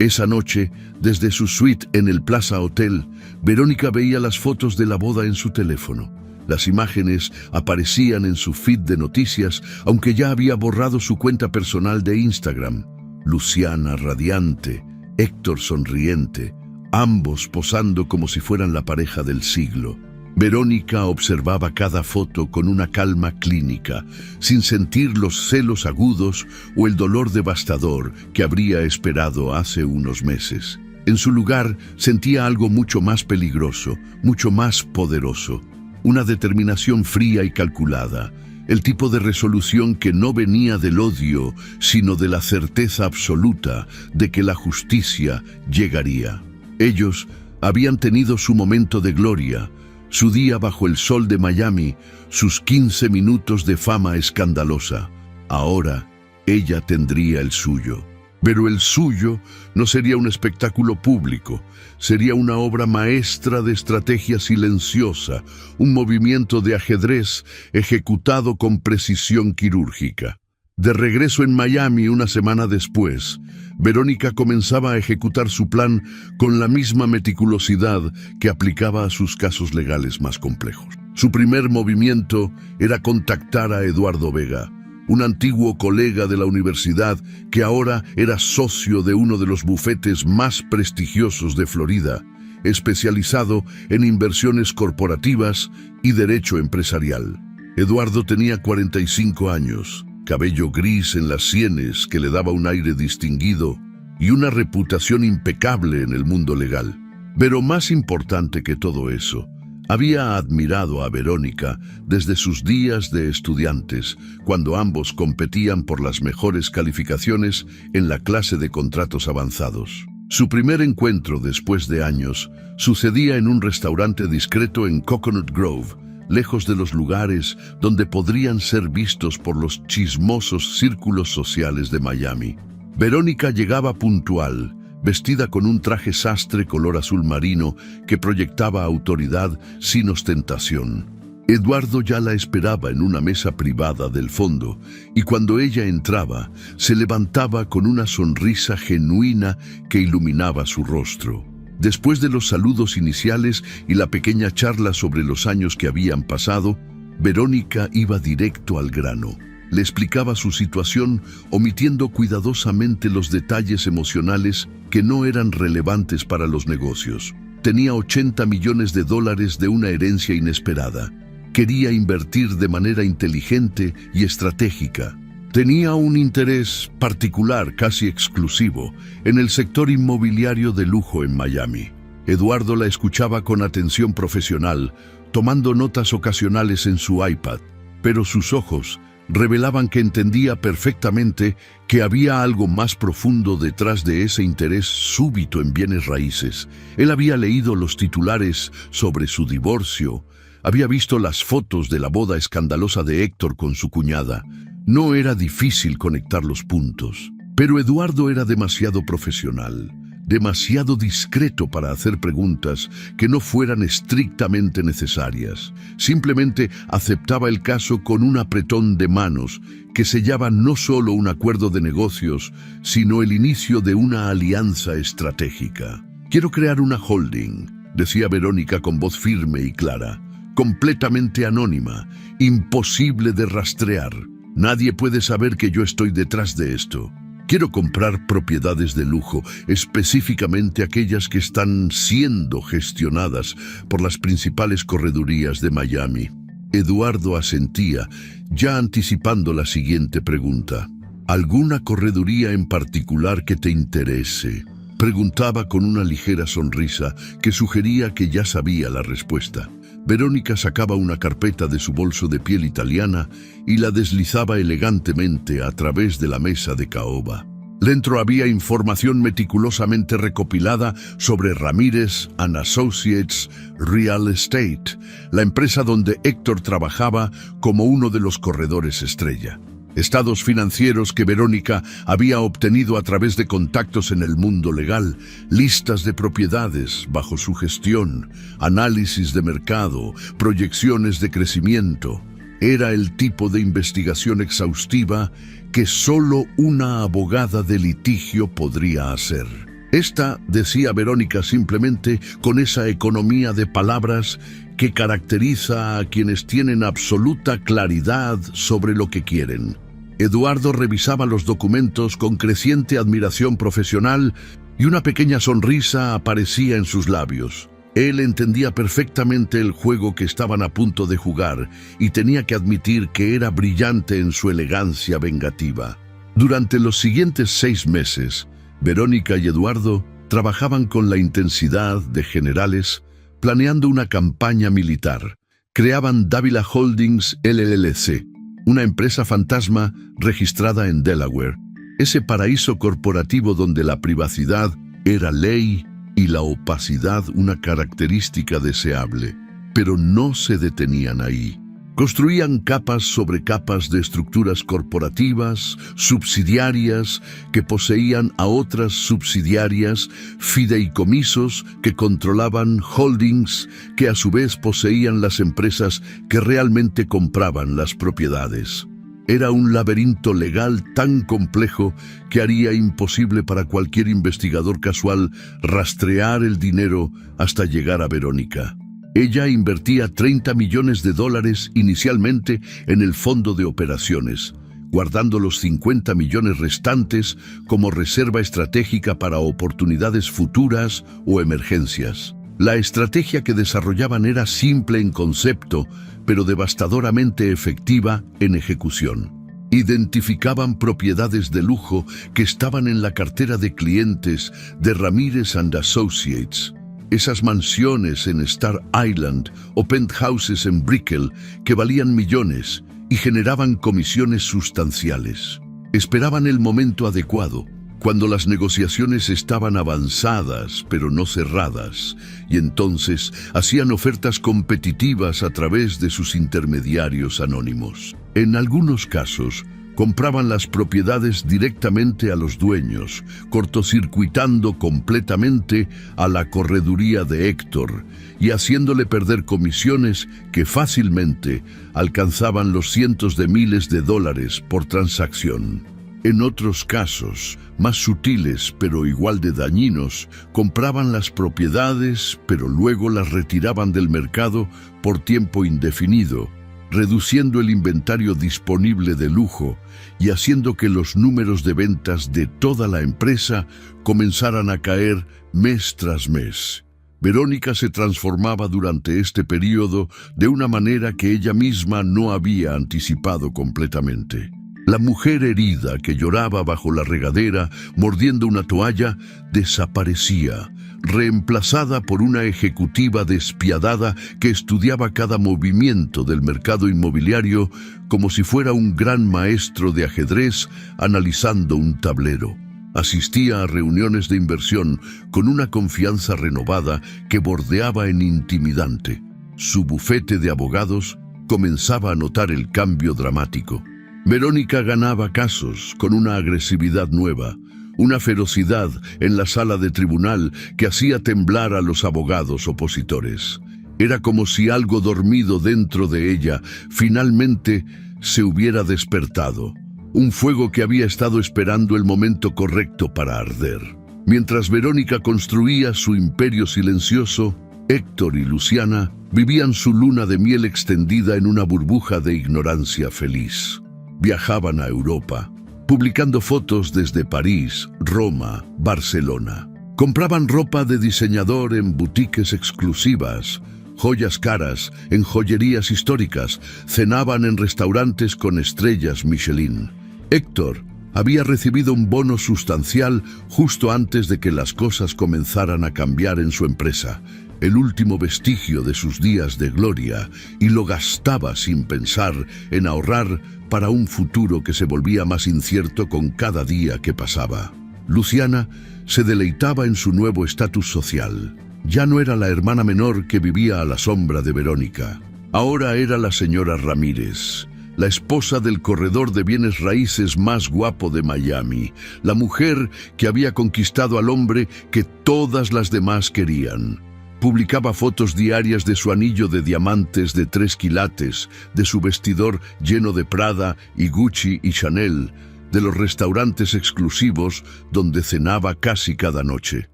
Esa noche, desde su suite en el Plaza Hotel, Verónica veía las fotos de la boda en su teléfono. Las imágenes aparecían en su feed de noticias, aunque ya había borrado su cuenta personal de Instagram. Luciana radiante, Héctor sonriente, ambos posando como si fueran la pareja del siglo. Verónica observaba cada foto con una calma clínica, sin sentir los celos agudos o el dolor devastador que habría esperado hace unos meses. En su lugar, sentía algo mucho más peligroso, mucho más poderoso. Una determinación fría y calculada, el tipo de resolución que no venía del odio, sino de la certeza absoluta de que la justicia llegaría. Ellos habían tenido su momento de gloria, su día bajo el sol de Miami, sus 15 minutos de fama escandalosa. Ahora, ella tendría el suyo. Pero el suyo no sería un espectáculo público, sería una obra maestra de estrategia silenciosa, un movimiento de ajedrez ejecutado con precisión quirúrgica. De regreso en Miami una semana después, Verónica comenzaba a ejecutar su plan con la misma meticulosidad que aplicaba a sus casos legales más complejos. Su primer movimiento era contactar a Eduardo Vega, un antiguo colega de la universidad que ahora era socio de uno de los bufetes más prestigiosos de Florida, especializado en inversiones corporativas y derecho empresarial. Eduardo tenía 45 años, cabello gris en las sienes que le daba un aire distinguido y una reputación impecable en el mundo legal. Pero más importante que todo eso, había admirado a Verónica desde sus días de estudiantes, cuando ambos competían por las mejores calificaciones en la clase de contratos avanzados. Su primer encuentro después de años sucedía en un restaurante discreto en Coconut Grove, lejos de los lugares donde podrían ser vistos por los chismosos círculos sociales de Miami. Verónica llegaba puntual, vestida con un traje sastre color azul marino que proyectaba autoridad sin ostentación. Eduardo ya la esperaba en una mesa privada del fondo, y cuando ella entraba, se levantaba con una sonrisa genuina que iluminaba su rostro. Después de los saludos iniciales y la pequeña charla sobre los años que habían pasado, Verónica iba directo al grano. Le explicaba su situación, omitiendo cuidadosamente los detalles emocionales que no eran relevantes para los negocios. Tenía 80 millones de dólares de una herencia inesperada. Quería invertir de manera inteligente y estratégica. Tenía un interés particular, casi exclusivo, en el sector inmobiliario de lujo en Miami. Eduardo la escuchaba con atención profesional, tomando notas ocasionales en su iPad, pero sus ojos revelaban que entendía perfectamente que había algo más profundo detrás de ese interés súbito en bienes raíces. Él había leído los titulares sobre su divorcio, había visto las fotos de la boda escandalosa de Héctor con su cuñada. No era difícil conectar los puntos, pero Eduardo era demasiado profesional, demasiado discreto para hacer preguntas que no fueran estrictamente necesarias. Simplemente aceptaba el caso con un apretón de manos que sellaba no solo un acuerdo de negocios, sino el inicio de una alianza estratégica. «Quiero crear una holding», decía Verónica con voz firme y clara, «completamente anónima, imposible de rastrear. Nadie puede saber que yo estoy detrás de esto. Quiero comprar propiedades de lujo, específicamente aquellas que están siendo gestionadas por las principales corredurías de Miami». Eduardo asentía, ya anticipando la siguiente pregunta. «¿Alguna correduría en particular que te interese?», preguntaba con una ligera sonrisa que sugería que ya sabía la respuesta. Verónica sacaba una carpeta de su bolso de piel italiana y la deslizaba elegantemente a través de la mesa de caoba. Dentro había información meticulosamente recopilada sobre Ramírez & Associates Real Estate, la empresa donde Héctor trabajaba como uno de los corredores estrella. Estados financieros que Verónica había obtenido a través de contactos en el mundo legal, listas de propiedades bajo su gestión, análisis de mercado, proyecciones de crecimiento. Era el tipo de investigación exhaustiva que solo una abogada de litigio podría hacer. Esta, decía Verónica simplemente con esa economía de palabras que caracteriza a quienes tienen absoluta claridad sobre lo que quieren. Eduardo revisaba los documentos con creciente admiración profesional y una pequeña sonrisa aparecía en sus labios. Él entendía perfectamente el juego que estaban a punto de jugar y tenía que admitir que era brillante en su elegancia vengativa. Durante los siguientes 6 meses, Verónica y Eduardo trabajaban con la intensidad de generales, planeando una campaña militar. Creaban Dávila Holdings LLC, una empresa fantasma registrada en Delaware, ese paraíso corporativo donde la privacidad era ley y la opacidad una característica deseable. Pero no se detenían ahí. Construían capas sobre capas de estructuras corporativas, subsidiarias, que poseían a otras subsidiarias, fideicomisos que controlaban holdings, que a su vez poseían las empresas que realmente compraban las propiedades. Era un laberinto legal tan complejo que haría imposible para cualquier investigador casual rastrear el dinero hasta llegar a Verónica. Ella invertía $30 millones inicialmente en el fondo de operaciones, guardando los 50 millones restantes como reserva estratégica para oportunidades futuras o emergencias. La estrategia que desarrollaban era simple en concepto, pero devastadoramente efectiva en ejecución. Identificaban propiedades de lujo que estaban en la cartera de clientes de Ramírez & Associates. Esas mansiones en Star Island o penthouses en Brickell que valían millones y generaban comisiones sustanciales. Esperaban el momento adecuado, cuando las negociaciones estaban avanzadas pero no cerradas, y entonces hacían ofertas competitivas a través de sus intermediarios anónimos. En algunos casos, compraban las propiedades directamente a los dueños, cortocircuitando completamente a la correduría de Héctor y haciéndole perder comisiones que fácilmente alcanzaban los cientos de miles de dólares por transacción. En otros casos, más sutiles pero igual de dañinos, compraban las propiedades pero luego las retiraban del mercado por tiempo indefinido, reduciendo el inventario disponible de lujo y haciendo que los números de ventas de toda la empresa comenzaran a caer mes tras mes. Verónica se transformaba durante este período de una manera que ella misma no había anticipado completamente. La mujer herida que lloraba bajo la regadera, mordiendo una toalla, desaparecía, reemplazada por una ejecutiva despiadada que estudiaba cada movimiento del mercado inmobiliario como si fuera un gran maestro de ajedrez analizando un tablero. Asistía a reuniones de inversión con una confianza renovada que bordeaba en intimidante. Su bufete de abogados comenzaba a notar el cambio dramático. Verónica ganaba casos con una agresividad nueva, una ferocidad en la sala de tribunal que hacía temblar a los abogados opositores. Era como si algo dormido dentro de ella finalmente se hubiera despertado. Un fuego que había estado esperando el momento correcto para arder. Mientras Verónica construía su imperio silencioso, Héctor y Luciana vivían su luna de miel extendida en una burbuja de ignorancia feliz. Viajaban a Europa, publicando fotos desde París, Roma, Barcelona. Compraban ropa de diseñador en boutiques exclusivas, joyas caras en joyerías históricas, cenaban en restaurantes con estrellas Michelin. Héctor había recibido un bono sustancial justo antes de que las cosas comenzaran a cambiar en su empresa, el último vestigio de sus días de gloria, y lo gastaba sin pensar en ahorrar para un futuro que se volvía más incierto con cada día que pasaba. Luciana se deleitaba en su nuevo estatus social. Ya no era la hermana menor que vivía a la sombra de Verónica. Ahora era la señora Ramírez, la esposa del corredor de bienes raíces más guapo de Miami, la mujer que había conquistado al hombre que todas las demás querían. Publicaba fotos diarias de su anillo de diamantes de 3 quilates, de su vestidor lleno de Prada y Gucci y Chanel, de los restaurantes exclusivos donde cenaba casi cada noche.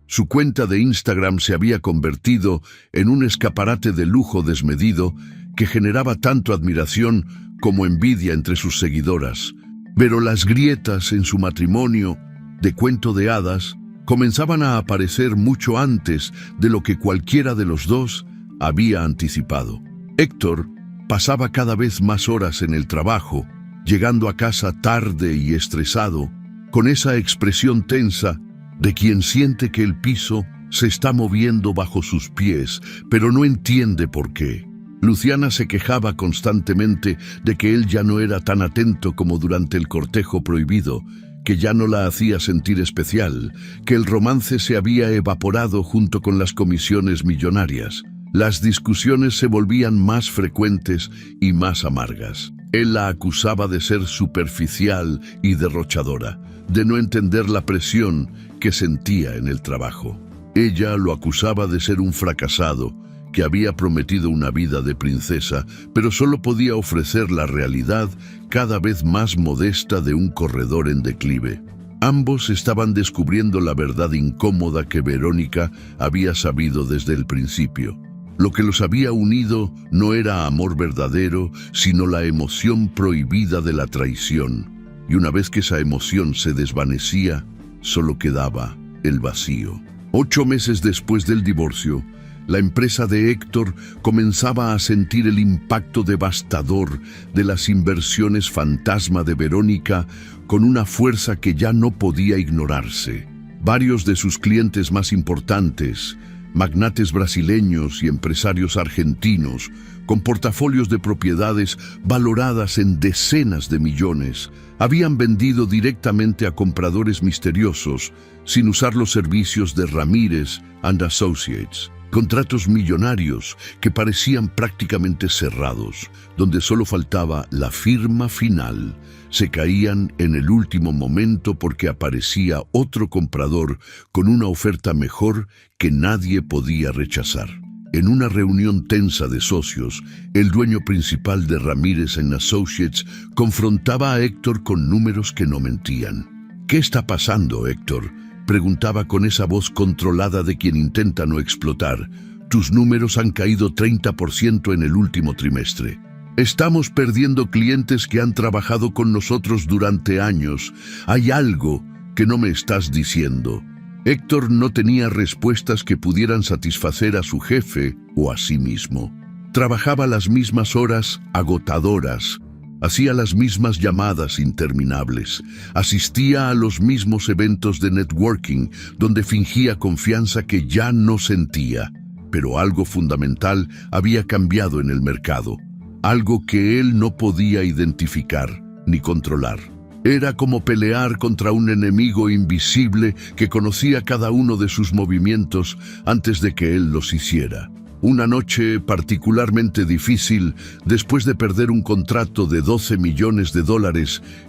Su cuenta de Instagram se había convertido en un escaparate de lujo desmedido que generaba tanto admiración como envidia entre sus seguidoras. Pero las grietas en su matrimonio, de cuento de hadas, comenzaban a aparecer mucho antes de lo que cualquiera de los dos había anticipado. Héctor pasaba cada vez más horas en el trabajo, llegando a casa tarde y estresado, con esa expresión tensa de quien siente que el piso se está moviendo bajo sus pies, pero no entiende por qué. Luciana se quejaba constantemente de que él ya no era tan atento como durante el cortejo prohibido, que ya no la hacía sentir especial, que el romance se había evaporado junto con las comisiones millonarias. Las discusiones se volvían más frecuentes y más amargas. Él la acusaba de ser superficial y derrochadora, de no entender la presión que sentía en el trabajo. Ella lo acusaba de ser un fracasado, que había prometido una vida de princesa, pero solo podía ofrecer la realidad cada vez más modesta de un corredor en declive. Ambos estaban descubriendo la verdad incómoda que Verónica había sabido desde el principio. Lo que los había unido no era amor verdadero, sino la emoción prohibida de la traición. Y una vez que esa emoción se desvanecía, solo quedaba el vacío. 8 meses después del divorcio, la empresa de Héctor comenzaba a sentir el impacto devastador de las inversiones fantasma de Verónica con una fuerza que ya no podía ignorarse. Varios de sus clientes más importantes, magnates brasileños y empresarios argentinos, con portafolios de propiedades valoradas en decenas de millones, habían vendido directamente a compradores misteriosos sin usar los servicios de Ramírez and Associates. Contratos millonarios que parecían prácticamente cerrados, donde solo faltaba la firma final, se caían en el último momento porque aparecía otro comprador con una oferta mejor que nadie podía rechazar. En una reunión tensa de socios, el dueño principal de Ramírez and Associates confrontaba a Héctor con números que no mentían. ¿Qué está pasando, Héctor?, preguntaba con esa voz controlada de quien intenta no explotar. Tus números han caído 30% en el último trimestre. Estamos perdiendo clientes que han trabajado con nosotros durante años. Hay algo que no me estás diciendo. Héctor no tenía respuestas que pudieran satisfacer a su jefe o a sí mismo. Trabajaba las mismas horas agotadoras, hacía las mismas llamadas interminables, asistía a los mismos eventos de networking donde fingía confianza que ya no sentía. Pero algo fundamental había cambiado en el mercado, algo que él no podía identificar ni controlar. Era como pelear contra un enemigo invisible que conocía cada uno de sus movimientos antes de que él los hiciera. Una noche particularmente difícil, después de perder un contrato de $12 millones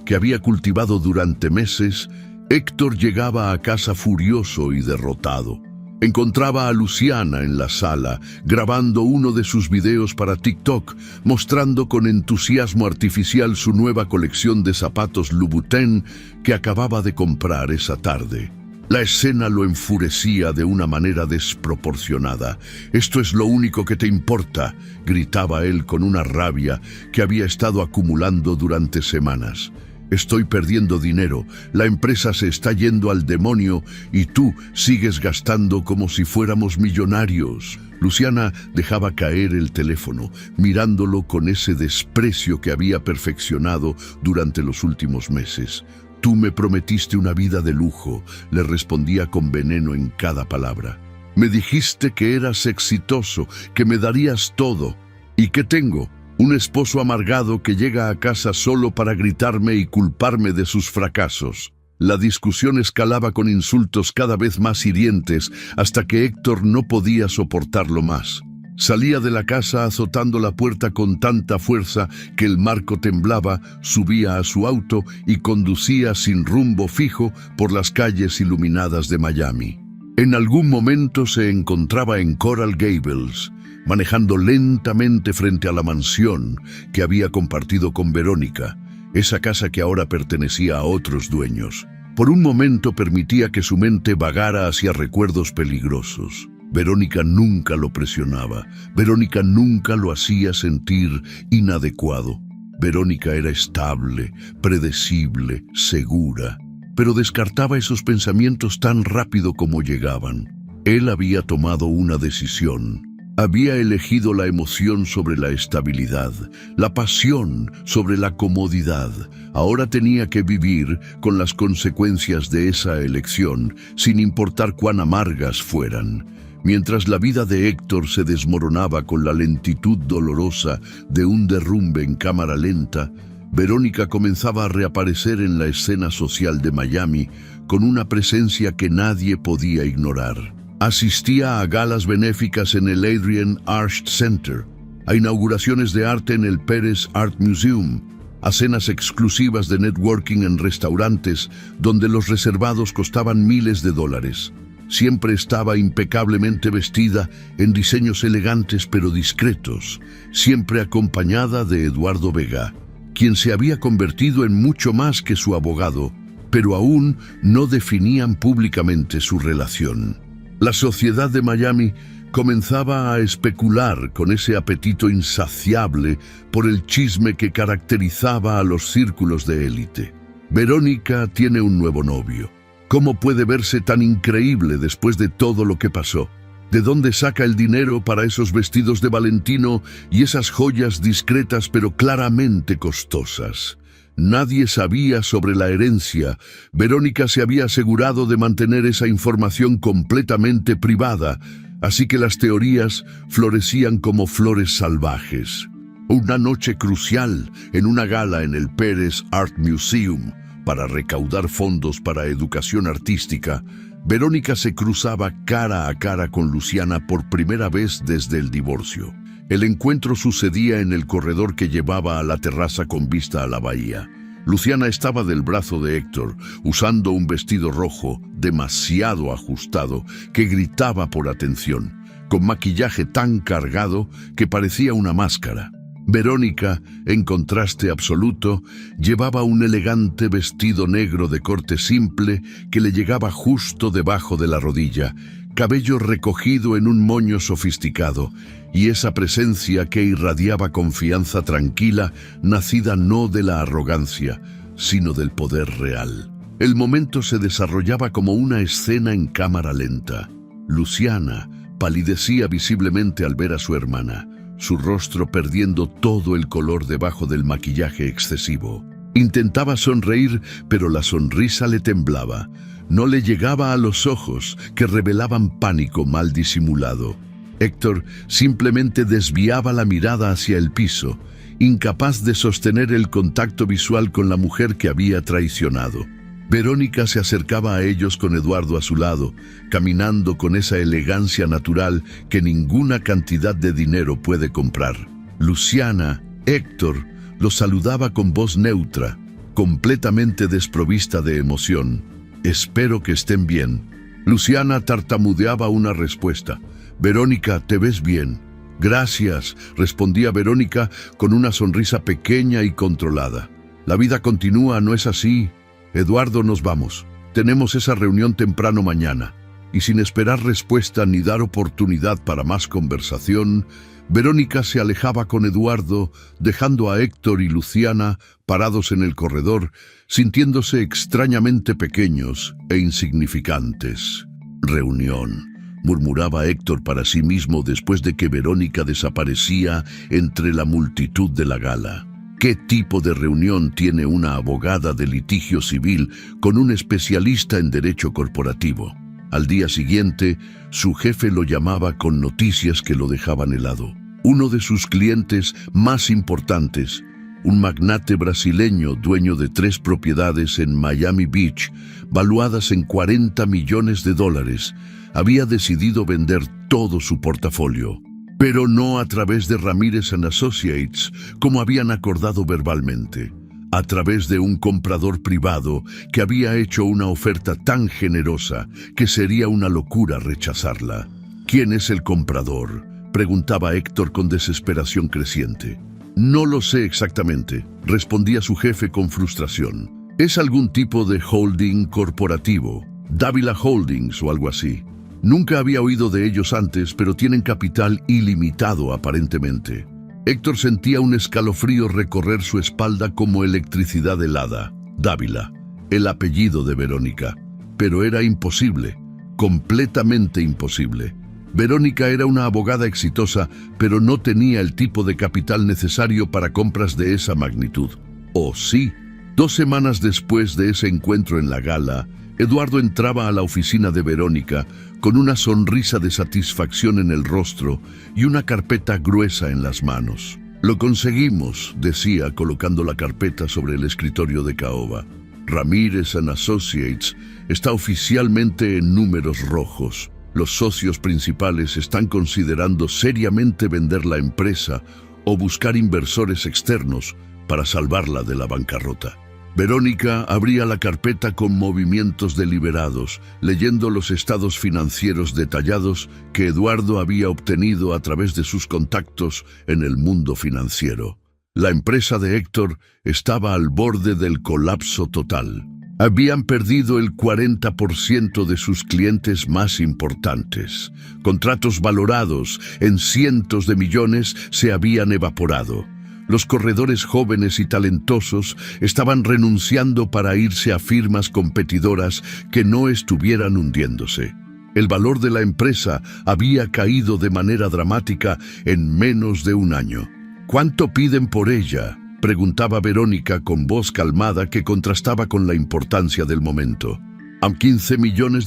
que había cultivado durante meses, Héctor llegaba a casa furioso y derrotado. Encontraba a Luciana en la sala, grabando uno de sus videos para TikTok, mostrando con entusiasmo artificial su nueva colección de zapatos Louboutin que acababa de comprar esa tarde. La escena lo enfurecía de una manera desproporcionada. «Esto es lo único que te importa», gritaba él con una rabia que había estado acumulando durante semanas. «Estoy perdiendo dinero, la empresa se está yendo al demonio y tú sigues gastando como si fuéramos millonarios». Luciana dejaba caer el teléfono, mirándolo con ese desprecio que había perfeccionado durante los últimos meses. «Tú me prometiste una vida de lujo», le respondía con veneno en cada palabra. «Me dijiste que eras exitoso, que me darías todo. ¿Y qué tengo? Un esposo amargado que llega a casa solo para gritarme y culparme de sus fracasos». La discusión escalaba con insultos cada vez más hirientes hasta que Héctor no podía soportarlo más. Salía de la casa azotando la puerta con tanta fuerza que el marco temblaba, subía a su auto y conducía sin rumbo fijo por las calles iluminadas de Miami. En algún momento se encontraba en Coral Gables, manejando lentamente frente a la mansión que había compartido con Verónica, esa casa que ahora pertenecía a otros dueños. Por un momento permitía que su mente vagara hacia recuerdos peligrosos. Verónica nunca lo presionaba, Verónica nunca lo hacía sentir inadecuado. Verónica era estable, predecible, segura, pero descartaba esos pensamientos tan rápido como llegaban. Él había tomado una decisión. Había elegido la emoción sobre la estabilidad, la pasión sobre la comodidad. Ahora tenía que vivir con las consecuencias de esa elección, sin importar cuán amargas fueran. Mientras la vida de Héctor se desmoronaba con la lentitud dolorosa de un derrumbe en cámara lenta, Verónica comenzaba a reaparecer en la escena social de Miami con una presencia que nadie podía ignorar. Asistía a galas benéficas en el Adrian Arts Center, a inauguraciones de arte en el Pérez Art Museum, a cenas exclusivas de networking en restaurantes donde los reservados costaban miles de dólares. Siempre estaba impecablemente vestida en diseños elegantes pero discretos, siempre acompañada de Eduardo Vega, quien se había convertido en mucho más que su abogado, pero aún no definían públicamente su relación. La sociedad de Miami comenzaba a especular con ese apetito insaciable por el chisme que caracterizaba a los círculos de élite. Verónica tiene un nuevo novio. ¿Cómo puede verse tan increíble después de todo lo que pasó? ¿De dónde saca el dinero para esos vestidos de Valentino y esas joyas discretas pero claramente costosas? Nadie sabía sobre la herencia. Verónica se había asegurado de mantener esa información completamente privada, así que las teorías florecían como flores salvajes. Una noche crucial en una gala en el Pérez Art Museum para recaudar fondos para educación artística, Verónica se cruzaba cara a cara con Luciana por primera vez desde el divorcio. El encuentro sucedía en el corredor que llevaba a la terraza con vista a la bahía. Luciana estaba del brazo de Héctor, usando un vestido rojo demasiado ajustado que gritaba por atención, con maquillaje tan cargado que parecía una máscara. Verónica, en contraste absoluto, llevaba un elegante vestido negro de corte simple que le llegaba justo debajo de la rodilla, cabello recogido en un moño sofisticado, y esa presencia que irradiaba confianza tranquila, nacida no de la arrogancia, sino del poder real. El momento se desarrollaba como una escena en cámara lenta. Luciana palidecía visiblemente al ver a su hermana, su rostro perdiendo todo el color debajo del maquillaje excesivo. Intentaba sonreír, pero la sonrisa le temblaba. No le llegaba a los ojos, que revelaban pánico mal disimulado. Héctor simplemente desviaba la mirada hacia el piso, incapaz de sostener el contacto visual con la mujer que había traicionado. Verónica se acercaba a ellos con Eduardo a su lado, caminando con esa elegancia natural que ninguna cantidad de dinero puede comprar. Luciana, Héctor, los saludaba con voz neutra, completamente desprovista de emoción. «Espero que estén bien». Luciana tartamudeaba una respuesta. «Verónica, te ves bien». «Gracias», respondía Verónica con una sonrisa pequeña y controlada. «La vida continúa, ¿no es así?» «Eduardo, nos vamos. Tenemos esa reunión temprano mañana». Y sin esperar respuesta ni dar oportunidad para más conversación, Verónica se alejaba con Eduardo, dejando a Héctor y Luciana parados en el corredor, sintiéndose extrañamente pequeños e insignificantes. «Reunión», murmuraba Héctor para sí mismo después de que Verónica desaparecía entre la multitud de la gala. ¿Qué tipo de reunión tiene una abogada de litigio civil con un especialista en derecho corporativo? Al día siguiente, su jefe lo llamaba con noticias que lo dejaban helado. Uno de sus clientes más importantes, un magnate brasileño dueño de 3 propiedades en Miami Beach, valuadas en $40 millones, había decidido vender todo su portafolio. Pero no a través de Ramírez & Associates, como habían acordado verbalmente. A través de un comprador privado que había hecho una oferta tan generosa que sería una locura rechazarla. «¿Quién es el comprador?», preguntaba Héctor con desesperación creciente. «No lo sé exactamente», respondía su jefe con frustración. «Es algún tipo de holding corporativo, Dávila Holdings o algo así. Nunca había oído de ellos antes, pero tienen capital ilimitado aparentemente». Héctor sentía un escalofrío recorrer su espalda como electricidad helada. Dávila, el apellido de Verónica. Pero era imposible, completamente imposible. Verónica era una abogada exitosa, pero no tenía el tipo de capital necesario para compras de esa magnitud. ¿O sí? 2 semanas después de ese encuentro en la gala, Eduardo entraba a la oficina de Verónica con una sonrisa de satisfacción en el rostro y una carpeta gruesa en las manos. «Lo conseguimos», decía colocando la carpeta sobre el escritorio de Caoba. «Ramírez & Associates está oficialmente en números rojos. Los socios principales están considerando seriamente vender la empresa o buscar inversores externos para salvarla de la bancarrota». Verónica abría la carpeta con movimientos deliberados, leyendo los estados financieros detallados que Eduardo había obtenido a través de sus contactos en el mundo financiero. La empresa de Héctor estaba al borde del colapso total. Habían perdido el 40% de sus clientes más importantes. Contratos valorados en cientos de millones se habían evaporado. Los corredores jóvenes y talentosos estaban renunciando para irse a firmas competidoras que no estuvieran hundiéndose. El valor de la empresa había caído de manera dramática en menos de un año. «¿Cuánto piden por ella?», preguntaba Verónica con voz calmada que contrastaba con la importancia del momento. «A $15 millones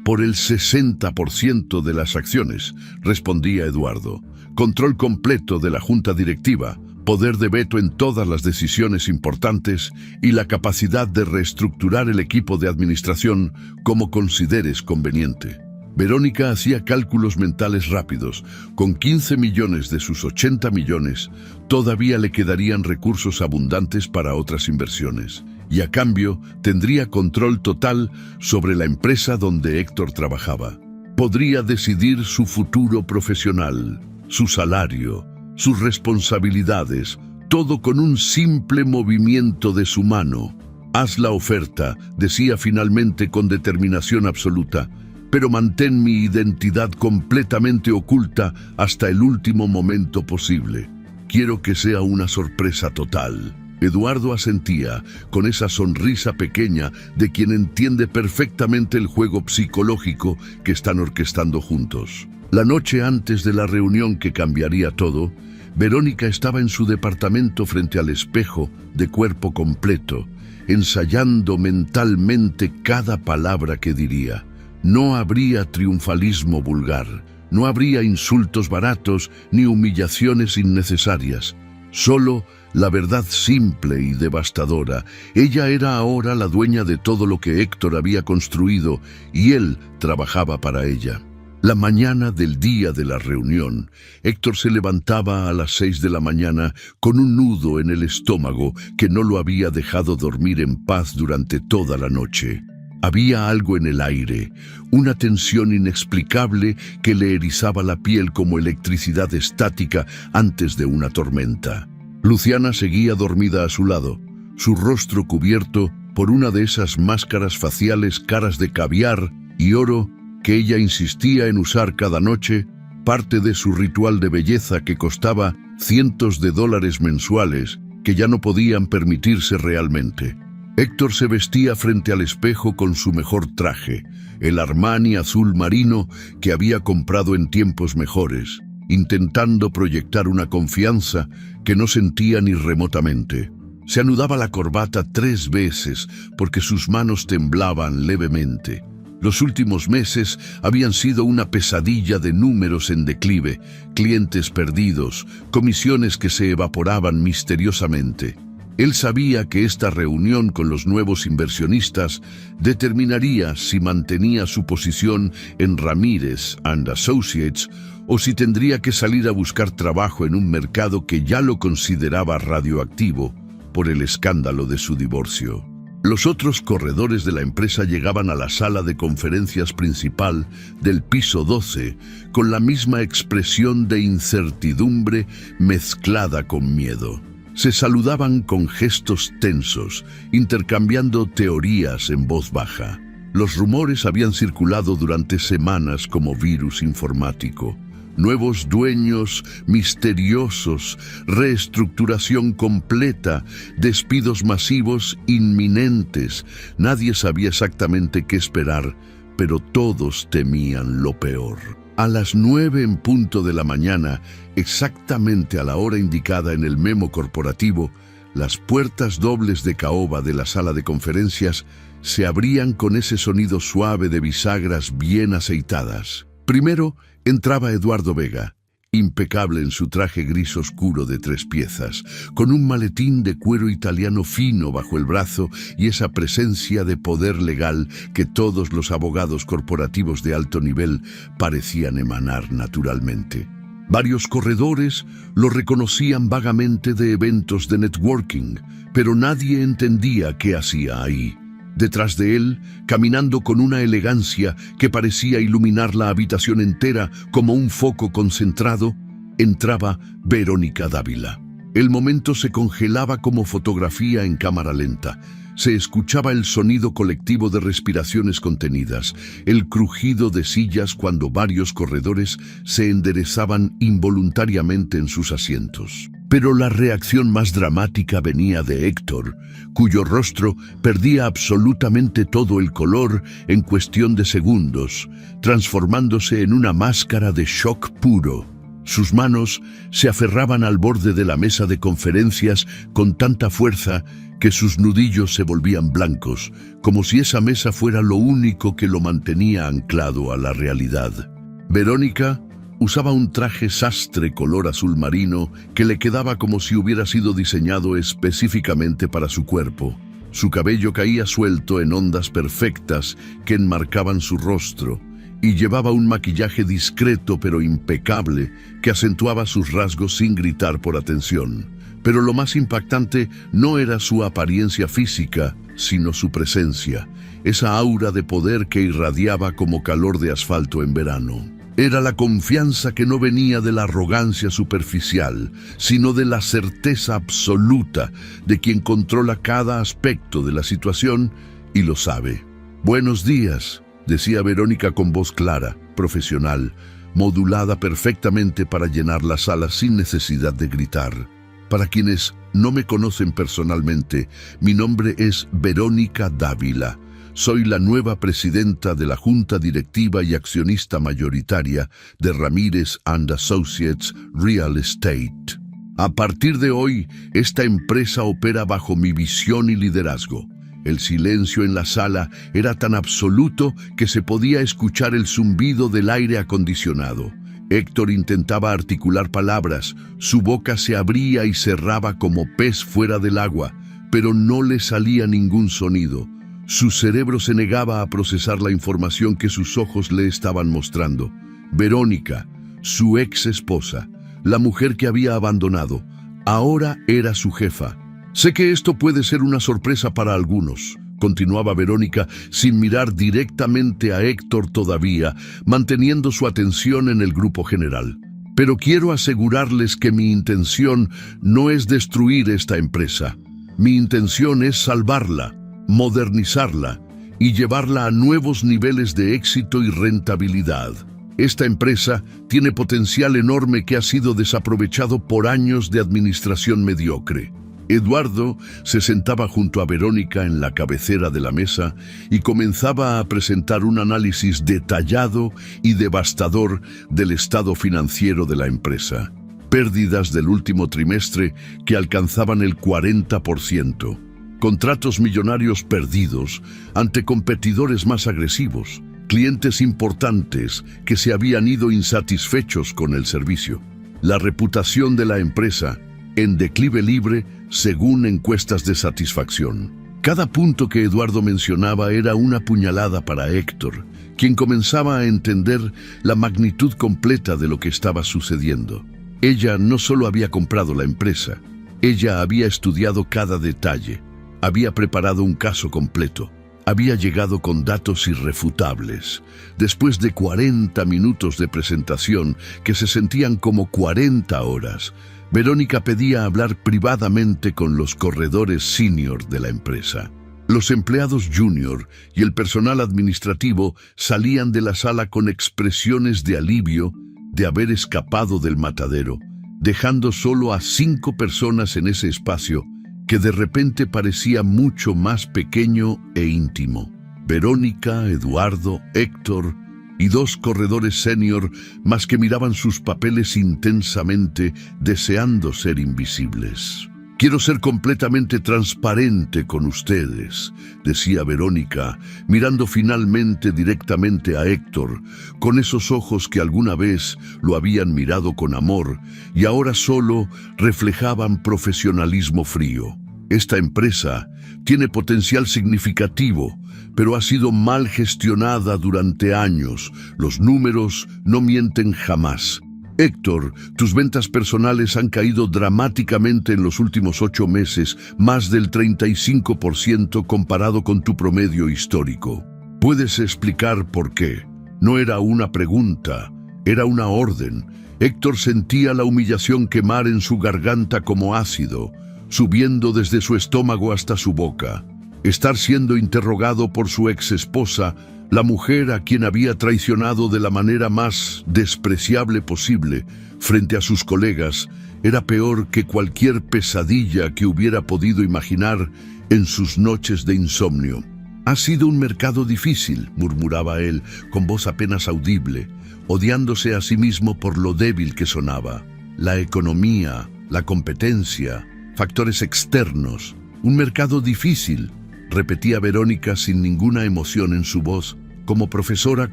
por el 60% de las acciones», respondía Eduardo. «Control completo de la junta directiva, poder de veto en todas las decisiones importantes y la capacidad de reestructurar el equipo de administración como consideres conveniente». Verónica hacía cálculos mentales rápidos. Con 15 millones de sus 80 millones, todavía le quedarían recursos abundantes para otras inversiones. Y a cambio, tendría control total sobre la empresa donde Héctor trabajaba. Podría decidir su futuro profesional, su salario, sus responsabilidades, todo con un simple movimiento de su mano. «Haz la oferta», decía finalmente con determinación absoluta. pero mantén mi identidad completamente oculta hasta el último momento posible. Quiero que sea una sorpresa total». Eduardo asentía, con esa sonrisa pequeña de quien entiende perfectamente el juego psicológico que están orquestando juntos. La noche antes de la reunión que cambiaría todo, Verónica estaba en su departamento frente al espejo de cuerpo completo, ensayando mentalmente cada palabra que diría. No habría triunfalismo vulgar, no habría insultos baratos ni humillaciones innecesarias. Solo la verdad simple y devastadora. Ella era ahora la dueña de todo lo que Héctor había construido y él trabajaba para ella. La mañana del día de la reunión, Héctor se levantaba a las 6 de la mañana con un nudo en el estómago que no lo había dejado dormir en paz durante toda la noche. Había algo en el aire, una tensión inexplicable que le erizaba la piel como electricidad estática antes de una tormenta. Luciana seguía dormida a su lado, su rostro cubierto por una de esas máscaras faciales caras de caviar y oro que ella insistía en usar cada noche, parte de su ritual de belleza que costaba cientos de dólares mensuales que ya no podían permitirse realmente. Héctor se vestía frente al espejo con su mejor traje, el Armani azul marino que había comprado en tiempos mejores, intentando proyectar una confianza que no sentía ni remotamente. Se anudaba la corbata 3 veces porque sus manos temblaban levemente. Los últimos meses habían sido una pesadilla de números en declive, clientes perdidos, comisiones que se evaporaban misteriosamente. Él sabía que esta reunión con los nuevos inversionistas determinaría si mantenía su posición en Ramírez & Associates o si tendría que salir a buscar trabajo en un mercado que ya lo consideraba radioactivo por el escándalo de su divorcio. Los otros corredores de la empresa llegaban a la sala de conferencias principal del piso 12 con la misma expresión de incertidumbre mezclada con miedo. Se saludaban con gestos tensos, intercambiando teorías en voz baja. Los rumores habían circulado durante semanas como virus informático. Nuevos dueños misteriosos, reestructuración completa, despidos masivos inminentes. Nadie sabía exactamente qué esperar, pero todos temían lo peor. A las 9 en punto de la mañana, exactamente a la hora indicada en el memo corporativo, las puertas dobles de caoba de la sala de conferencias se abrían con ese sonido suave de bisagras bien aceitadas. Primero entraba Eduardo Vega, impecable en su traje gris oscuro de 3 piezas, con un maletín de cuero italiano fino bajo el brazo y esa presencia de poder legal que todos los abogados corporativos de alto nivel parecían emanar naturalmente. Varios corredores lo reconocían vagamente de eventos de networking, pero nadie entendía qué hacía ahí. Detrás de él, caminando con una elegancia que parecía iluminar la habitación entera como un foco concentrado, entraba Verónica Dávila. El momento se congelaba como fotografía en cámara lenta. Se escuchaba el sonido colectivo de respiraciones contenidas, el crujido de sillas cuando varios corredores se enderezaban involuntariamente en sus asientos. Pero la reacción más dramática venía de Héctor, cuyo rostro perdía absolutamente todo el color en cuestión de segundos, transformándose en una máscara de shock puro. Sus manos se aferraban al borde de la mesa de conferencias con tanta fuerza que sus nudillos se volvían blancos, como si esa mesa fuera lo único que lo mantenía anclado a la realidad. Verónica usaba un traje sastre color azul marino que le quedaba como si hubiera sido diseñado específicamente para su cuerpo. Su cabello caía suelto en ondas perfectas que enmarcaban su rostro y llevaba un maquillaje discreto pero impecable que acentuaba sus rasgos sin gritar por atención. Pero lo más impactante no era su apariencia física, sino su presencia, esa aura de poder que irradiaba como calor de asfalto en verano. Era la confianza que no venía de la arrogancia superficial, sino de la certeza absoluta de quien controla cada aspecto de la situación y lo sabe. «Buenos días», decía Verónica con voz clara, profesional, modulada perfectamente para llenar la sala sin necesidad de gritar. Para quienes no me conocen personalmente, mi nombre es Verónica Dávila. Soy la nueva presidenta de la Junta Directiva y accionista mayoritaria de Ramírez & Associates Real Estate. A partir de hoy, esta empresa opera bajo mi visión y liderazgo. El silencio en la sala era tan absoluto que se podía escuchar el zumbido del aire acondicionado. Héctor intentaba articular palabras, su boca se abría y cerraba como pez fuera del agua, pero no le salía ningún sonido. Su cerebro se negaba a procesar la información que sus ojos le estaban mostrando. Verónica, su ex esposa, la mujer que había abandonado, ahora era su jefa. Sé que esto puede ser una sorpresa para algunos, continuaba Verónica sin mirar directamente a Héctor todavía, manteniendo su atención en el grupo general. Pero quiero asegurarles que mi intención no es destruir esta empresa. Mi intención es salvarla, modernizarla y llevarla a nuevos niveles de éxito y rentabilidad. Esta empresa tiene potencial enorme que ha sido desaprovechado por años de administración mediocre. Eduardo se sentaba junto a Verónica en la cabecera de la mesa y comenzaba a presentar un análisis detallado y devastador del estado financiero de la empresa. Pérdidas del último trimestre que alcanzaban el 40%. Contratos millonarios perdidos ante competidores más agresivos. Clientes importantes que se habían ido insatisfechos con el servicio. La reputación de la empresa en declive libre según encuestas de satisfacción. Cada punto que Eduardo mencionaba era una puñalada para Héctor, quien comenzaba a entender la magnitud completa de lo que estaba sucediendo. Ella no solo había comprado la empresa, ella había estudiado cada detalle, había preparado un caso completo, había llegado con datos irrefutables. Después de 40 minutos de presentación que se sentían como 40 horas, Verónica pedía hablar privadamente con los corredores senior de la empresa. Los empleados junior y el personal administrativo salían de la sala con expresiones de alivio de haber escapado del matadero, dejando solo a 5 personas en ese espacio que de repente parecía mucho más pequeño e íntimo. Verónica, Eduardo, Héctor y 2 corredores senior más que miraban sus papeles intensamente, deseando ser invisibles. Quiero ser completamente transparente con ustedes, decía Verónica, mirando finalmente directamente a Héctor, con esos ojos que alguna vez lo habían mirado con amor y ahora solo reflejaban profesionalismo frío. Esta empresa tiene potencial significativo, pero ha sido mal gestionada durante años. Los números no mienten jamás. Héctor, tus ventas personales han caído dramáticamente en los últimos 8 meses, más del 35% comparado con tu promedio histórico. ¿Puedes explicar por qué? No era una pregunta, era una orden. Héctor sentía la humillación quemar en su garganta como ácido, subiendo desde su estómago hasta su boca. Estar siendo interrogado por su ex esposa, la mujer a quien había traicionado de la manera más despreciable posible frente a sus colegas, era peor que cualquier pesadilla que hubiera podido imaginar en sus noches de insomnio. Ha sido un mercado difícil, murmuraba él, con voz apenas audible, odiándose a sí mismo por lo débil que sonaba. La economía, la competencia, factores externos. Un mercado difícil, repetía Verónica sin ninguna emoción en su voz, como profesora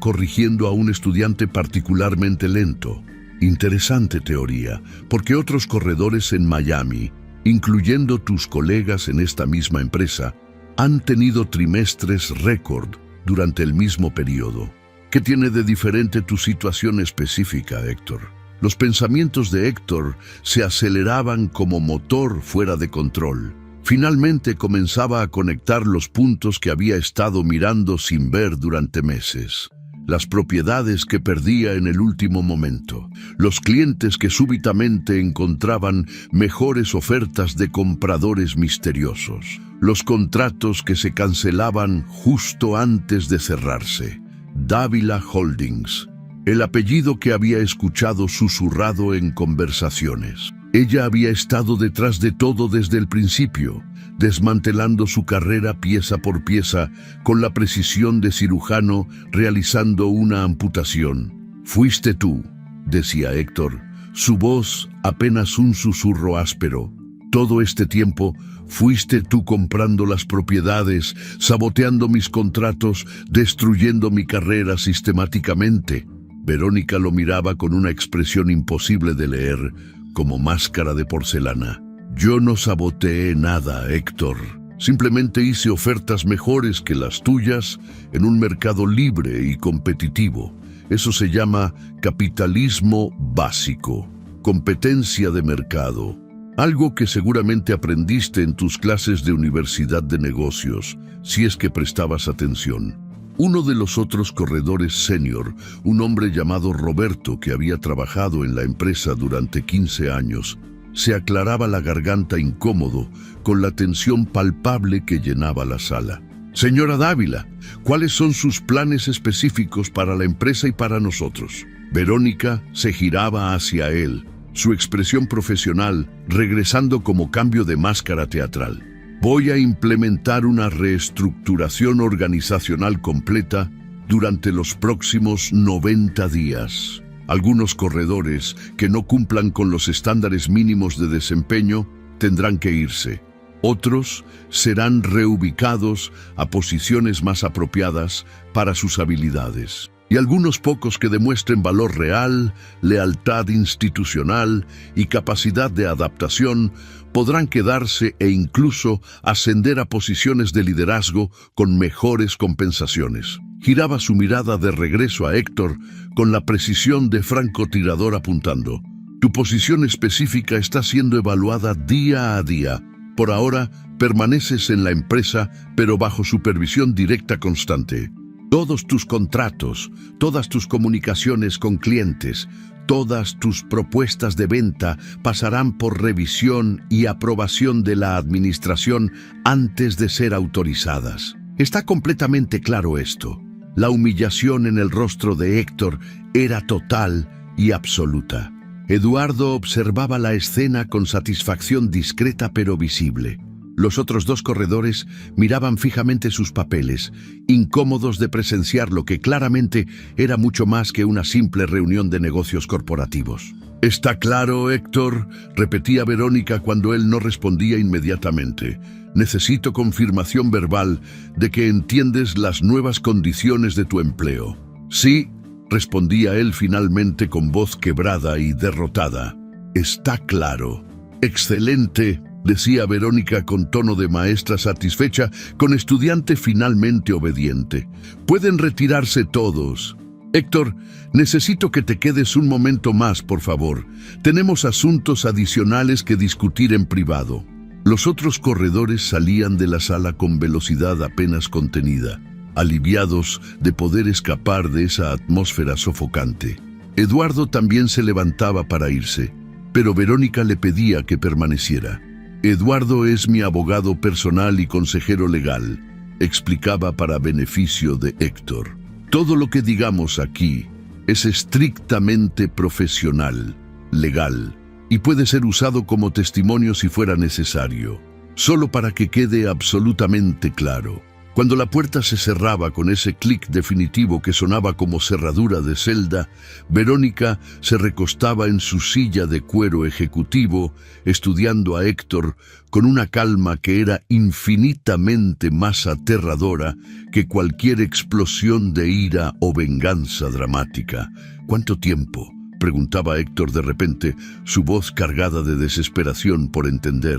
corrigiendo a un estudiante particularmente lento. Interesante teoría, porque otros corredores en Miami, incluyendo tus colegas en esta misma empresa, han tenido trimestres récord durante el mismo periodo. ¿Qué tiene de diferente tu situación específica, Héctor? Los pensamientos de Héctor se aceleraban como motor fuera de control. Finalmente comenzaba a conectar los puntos que había estado mirando sin ver durante meses. Las propiedades que perdía en el último momento. Los clientes que súbitamente encontraban mejores ofertas de compradores misteriosos. Los contratos que se cancelaban justo antes de cerrarse. Dávila Holdings, el apellido que había escuchado susurrado en conversaciones. Ella había estado detrás de todo desde el principio, desmantelando su carrera pieza por pieza con la precisión de cirujano realizando una amputación. «Fuiste tú», decía Héctor, su voz apenas un susurro áspero. «Todo este tiempo fuiste tú comprando las propiedades, saboteando mis contratos, destruyendo mi carrera sistemáticamente». Verónica lo miraba con una expresión imposible de leer, como máscara de porcelana. «Yo no saboteé nada, Héctor. Simplemente hice ofertas mejores que las tuyas en un mercado libre y competitivo. Eso se llama capitalismo básico, competencia de mercado. Algo que seguramente aprendiste en tus clases de universidad de negocios, si es que prestabas atención». Uno de los otros corredores senior, un hombre llamado Roberto que había trabajado en la empresa durante 15 años, se aclaraba la garganta incómodo con la tensión palpable que llenaba la sala. «Señora Dávila, ¿cuáles son sus planes específicos para la empresa y para nosotros?». Verónica se giraba hacia él, su expresión profesional regresando como cambio de máscara teatral. «Voy a implementar una reestructuración organizacional completa durante los próximos 90 días. Algunos corredores que no cumplan con los estándares mínimos de desempeño tendrán que irse. Otros serán reubicados a posiciones más apropiadas para sus habilidades. Y algunos pocos que demuestren valor real, lealtad institucional y capacidad de adaptación podrán quedarse e incluso ascender a posiciones de liderazgo con mejores compensaciones». Giraba su mirada de regreso a Héctor con la precisión de francotirador apuntando. «Tu posición específica está siendo evaluada día a día. Por ahora, permaneces en la empresa, pero bajo supervisión directa constante. Todos tus contratos, todas tus comunicaciones con clientes, todas tus propuestas de venta pasarán por revisión y aprobación de la administración antes de ser autorizadas». Está completamente claro esto. La humillación en el rostro de Héctor era total y absoluta. Eduardo observaba la escena con satisfacción discreta pero visible. Los otros dos corredores miraban fijamente sus papeles, incómodos de presenciar lo que claramente era mucho más que una simple reunión de negocios corporativos. «Está claro, Héctor», repetía Verónica cuando él no respondía inmediatamente. «Necesito confirmación verbal de que entiendes las nuevas condiciones de tu empleo». «Sí», respondía él finalmente con voz quebrada y derrotada. «Está claro». «Excelente», decía Verónica con tono de maestra satisfecha, con estudiante finalmente obediente. «Pueden retirarse todos». «Héctor, necesito que te quedes un momento más, por favor. Tenemos asuntos adicionales que discutir en privado». Los otros corredores salían de la sala con velocidad apenas contenida, aliviados de poder escapar de esa atmósfera sofocante. Eduardo también se levantaba para irse, pero Verónica le pedía que permaneciera. «Eduardo es mi abogado personal y consejero legal», explicaba para beneficio de Héctor. «Todo lo que digamos aquí es estrictamente profesional, legal, y puede ser usado como testimonio si fuera necesario. Solo para que quede absolutamente claro». Cuando la puerta se cerraba con ese clic definitivo que sonaba como cerradura de celda, Verónica se recostaba en su silla de cuero ejecutivo, estudiando a Héctor con una calma que era infinitamente más aterradora que cualquier explosión de ira o venganza dramática. «¿Cuánto tiempo?», preguntaba Héctor de repente, su voz cargada de desesperación por entender.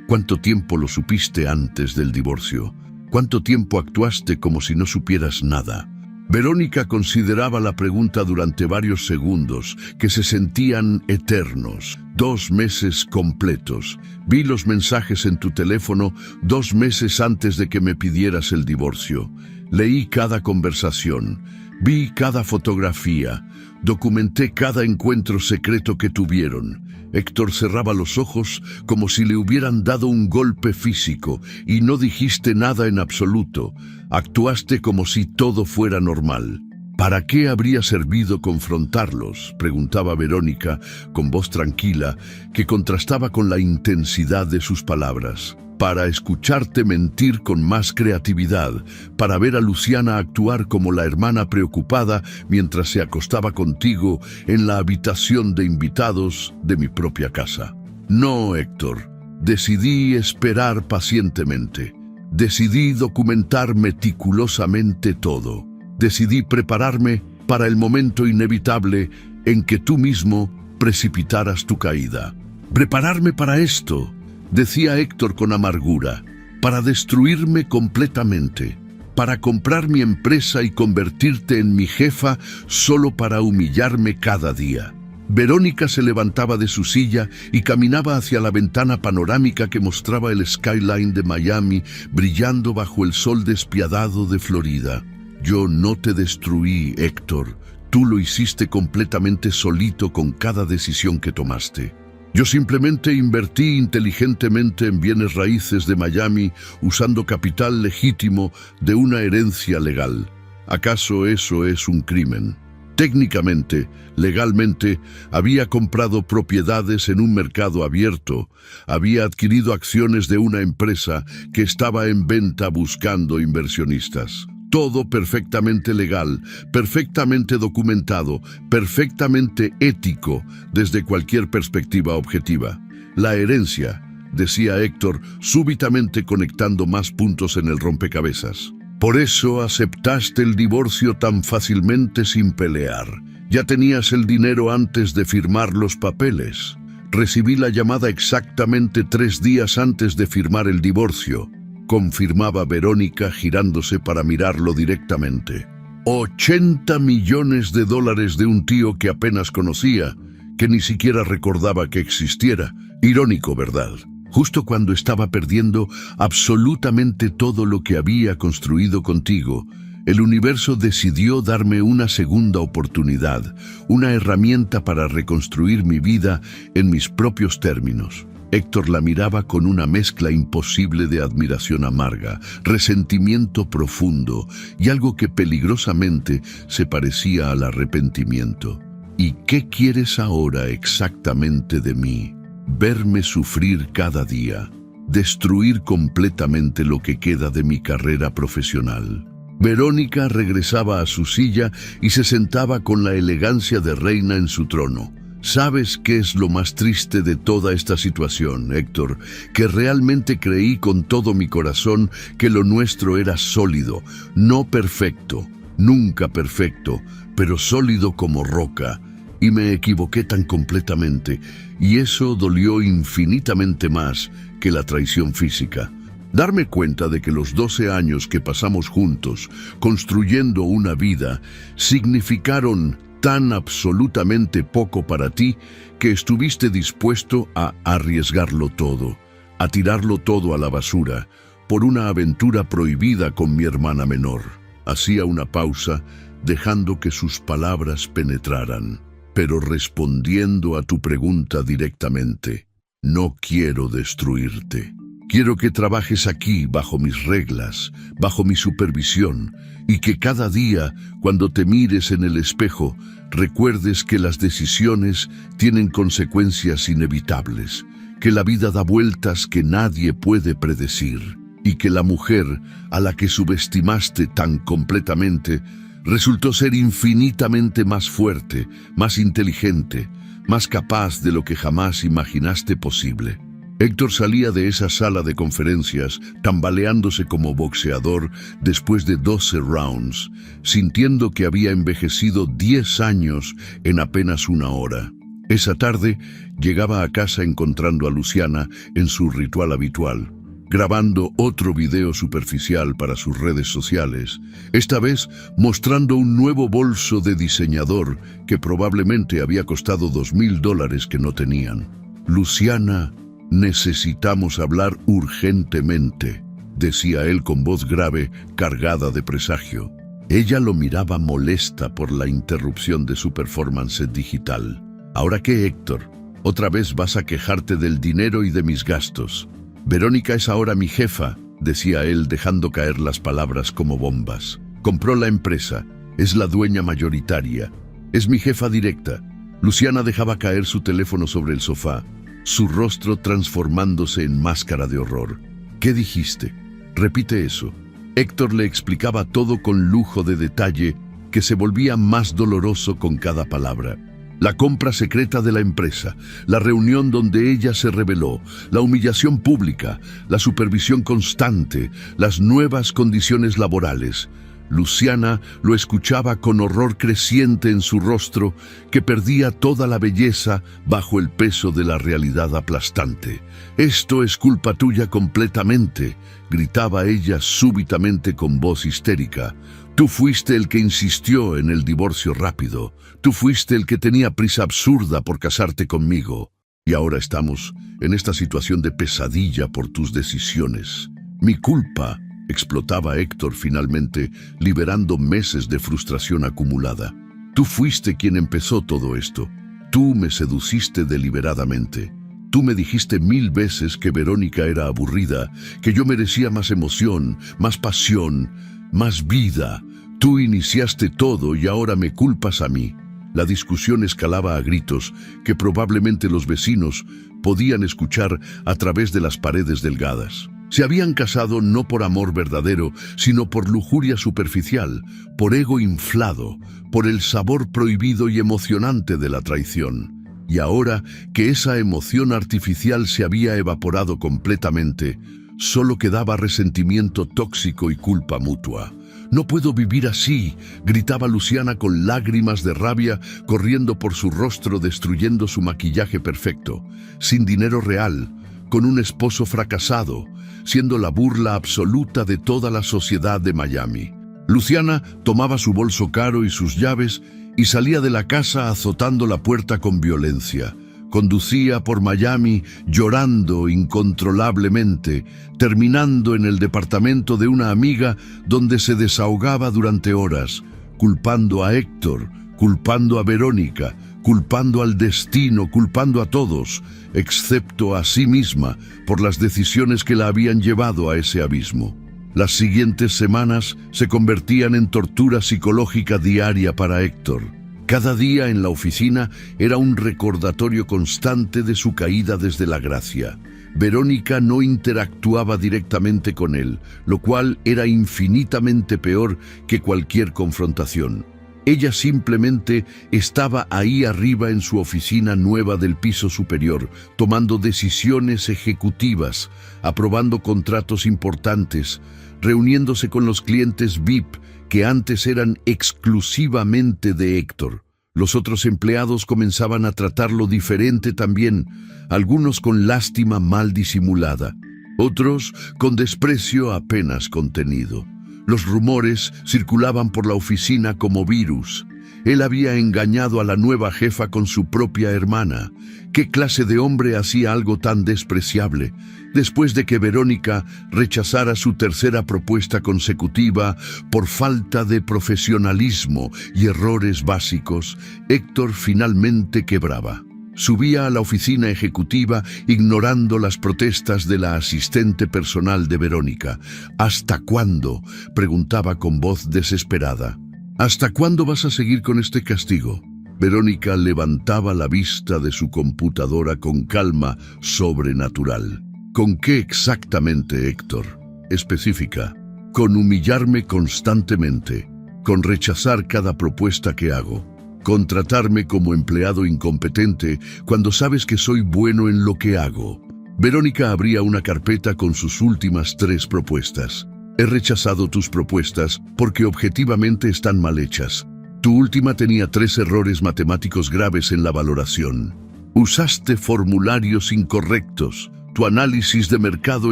«¿Cuánto tiempo lo supiste antes del divorcio? ¿Cuánto tiempo actuaste como si no supieras nada?». Verónica consideraba la pregunta durante varios segundos, que se sentían eternos. 2 meses completos. Vi los mensajes en tu teléfono 2 meses antes de que me pidieras el divorcio. Leí cada conversación. Vi cada fotografía. Documenté cada encuentro secreto que tuvieron. Héctor cerraba los ojos como si le hubieran dado un golpe físico y no dijiste nada en absoluto. Actuaste como si todo fuera normal. ¿Para qué habría servido confrontarlos?, preguntaba Verónica con voz tranquila que contrastaba con la intensidad de sus palabras. Para escucharte mentir con más creatividad, para ver a Luciana actuar como la hermana preocupada mientras se acostaba contigo en la habitación de invitados de mi propia casa. No, Héctor, decidí esperar pacientemente. Decidí documentar meticulosamente todo. Decidí prepararme para el momento inevitable en que tú mismo precipitaras tu caída. Prepararme para esto, decía Héctor con amargura, para destruirme completamente, para comprar mi empresa y convertirte en mi jefa solo para humillarme cada día. Verónica se levantaba de su silla y caminaba hacia la ventana panorámica que mostraba el skyline de Miami brillando bajo el sol despiadado de Florida. Yo no te destruí, Héctor. Tú lo hiciste completamente solito con cada decisión que tomaste. Yo simplemente invertí inteligentemente en bienes raíces de Miami usando capital legítimo de una herencia legal. ¿Acaso eso es un crimen? Técnicamente, legalmente, había comprado propiedades en un mercado abierto, había adquirido acciones de una empresa que estaba en venta buscando inversionistas. Todo perfectamente legal, perfectamente documentado, perfectamente ético desde cualquier perspectiva objetiva. La herencia, decía Héctor, súbitamente conectando más puntos en el rompecabezas. Por eso aceptaste el divorcio tan fácilmente sin pelear. Ya tenías el dinero antes de firmar los papeles. Recibí la llamada exactamente 3 días antes de firmar el divorcio, confirmaba Verónica girándose para mirarlo directamente. 80 millones de dólares de un tío que apenas conocía, que ni siquiera recordaba que existiera. Irónico, ¿verdad? Justo cuando estaba perdiendo absolutamente todo lo que había construido contigo, el universo decidió darme una segunda oportunidad, una herramienta para reconstruir mi vida en mis propios términos. Héctor la miraba con una mezcla imposible de admiración amarga, resentimiento profundo y algo que peligrosamente se parecía al arrepentimiento. ¿Y qué quieres ahora exactamente de mí? Verme sufrir cada día, destruir completamente lo que queda de mi carrera profesional. Verónica regresaba a su silla y se sentaba con la elegancia de reina en su trono. ¿Sabes qué es lo más triste de toda esta situación, Héctor? Que realmente creí con todo mi corazón que lo nuestro era sólido, no perfecto, nunca perfecto, pero sólido como roca. Y me equivoqué tan completamente, y eso dolió infinitamente más que la traición física. Darme cuenta de que los 12 años que pasamos juntos, construyendo una vida, significaron tan absolutamente poco para ti que estuviste dispuesto a arriesgarlo todo, a tirarlo todo a la basura, por una aventura prohibida con mi hermana menor. Hacía una pausa, dejando que sus palabras penetraran. Pero respondiendo a tu pregunta directamente, no quiero destruirte. Quiero que trabajes aquí bajo mis reglas, bajo mi supervisión, y que cada día, cuando te mires en el espejo, recuerdes que las decisiones tienen consecuencias inevitables, que la vida da vueltas que nadie puede predecir, y que la mujer a la que subestimaste tan completamente resultó ser infinitamente más fuerte, más inteligente, más capaz de lo que jamás imaginaste posible. Héctor salía de esa sala de conferencias tambaleándose como boxeador después de 12 rounds, sintiendo que había envejecido 10 años en apenas 1 hora. Esa tarde llegaba a casa encontrando a Luciana en su ritual habitual, grabando otro video superficial para sus redes sociales, esta vez mostrando un nuevo bolso de diseñador que probablemente había costado $2,000 que no tenían. Luciana, necesitamos hablar urgentemente, decía él con voz grave, cargada de presagio. Ella lo miraba molesta por la interrupción de su performance digital. ¿Ahora qué, Héctor? ¿Otra vez vas a quejarte del dinero y de mis gastos? Verónica es ahora mi jefa, decía él dejando caer las palabras como bombas. Compró la empresa, Es la dueña mayoritaria. Es mi jefa directa. Luciana dejaba caer su teléfono sobre el sofá, su rostro transformándose en máscara de horror. ¿Qué dijiste? Repite eso. Héctor le explicaba todo con lujo de detalle que se volvía más doloroso con cada palabra. La compra secreta de la empresa, la reunión donde ella se rebeló, la humillación pública, la supervisión constante, las nuevas condiciones laborales. Luciana lo escuchaba con horror creciente en su rostro, que perdía toda la belleza bajo el peso de la realidad aplastante. «Esto es culpa tuya completamente», gritaba ella súbitamente con voz histérica. «Tú fuiste el que insistió en el divorcio rápido. Tú fuiste el que tenía prisa absurda por casarte conmigo. Y ahora estamos en esta situación de pesadilla por tus decisiones. Mi culpa», explotaba Héctor finalmente, liberando meses de frustración acumulada. «Tú fuiste quien empezó todo esto. Tú me seduciste deliberadamente. Tú me dijiste 1000 veces que Verónica era aburrida, que yo merecía más emoción, más pasión, más vida. Tú iniciaste todo y ahora me culpas a mí». La discusión escalaba a gritos que probablemente los vecinos podían escuchar a través de las paredes delgadas. Se habían casado no por amor verdadero, sino por lujuria superficial, por ego inflado, por el sabor prohibido y emocionante de la traición. Y ahora que esa emoción artificial se había evaporado completamente, solo quedaba resentimiento tóxico y culpa mutua. «No puedo vivir así», gritaba Luciana con lágrimas de rabia corriendo por su rostro, destruyendo su maquillaje perfecto, sin dinero real, con un esposo fracasado, siendo la burla absoluta de toda la sociedad de Miami. Luciana tomaba su bolso caro y sus llaves y salía de la casa azotando la puerta con violencia. Conducía por Miami llorando incontrolablemente, terminando en el departamento de una amiga donde se desahogaba durante horas, culpando a Héctor, culpando a Verónica, culpando al destino, culpando a todos, excepto a sí misma, por las decisiones que la habían llevado a ese abismo. Las siguientes semanas se convertían en tortura psicológica diaria para Héctor. Cada día en la oficina era un recordatorio constante de su caída desde la gracia. Verónica no interactuaba directamente con él, lo cual era infinitamente peor que cualquier confrontación. Ella simplemente estaba ahí arriba en su oficina nueva del piso superior, tomando decisiones ejecutivas, aprobando contratos importantes, reuniéndose con los clientes VIP que antes eran exclusivamente de Héctor. Los otros empleados comenzaban a tratarlo diferente también, algunos con lástima mal disimulada, otros con desprecio apenas contenido. Los rumores circulaban por la oficina como virus. Él había engañado a la nueva jefa con su propia hermana. ¿Qué clase de hombre hacía algo tan despreciable? Después de que Verónica rechazara su tercera propuesta consecutiva por falta de profesionalismo y errores básicos, Héctor finalmente quebraba. Subía a la oficina ejecutiva ignorando las protestas de la asistente personal de Verónica. «¿Hasta cuándo?», preguntaba con voz desesperada. «¿Hasta cuándo vas a seguir con este castigo?». Verónica levantaba la vista de su computadora con calma sobrenatural. «¿Con qué exactamente, Héctor?». «Específica». «Con humillarme constantemente, con rechazar cada propuesta que hago, con tratarme como empleado incompetente cuando sabes que soy bueno en lo que hago». Verónica abría una carpeta con sus últimas 3 propuestas. «He rechazado tus propuestas porque objetivamente están mal hechas. Tu última tenía 3 errores matemáticos graves en la valoración. Usaste formularios incorrectos. Tu análisis de mercado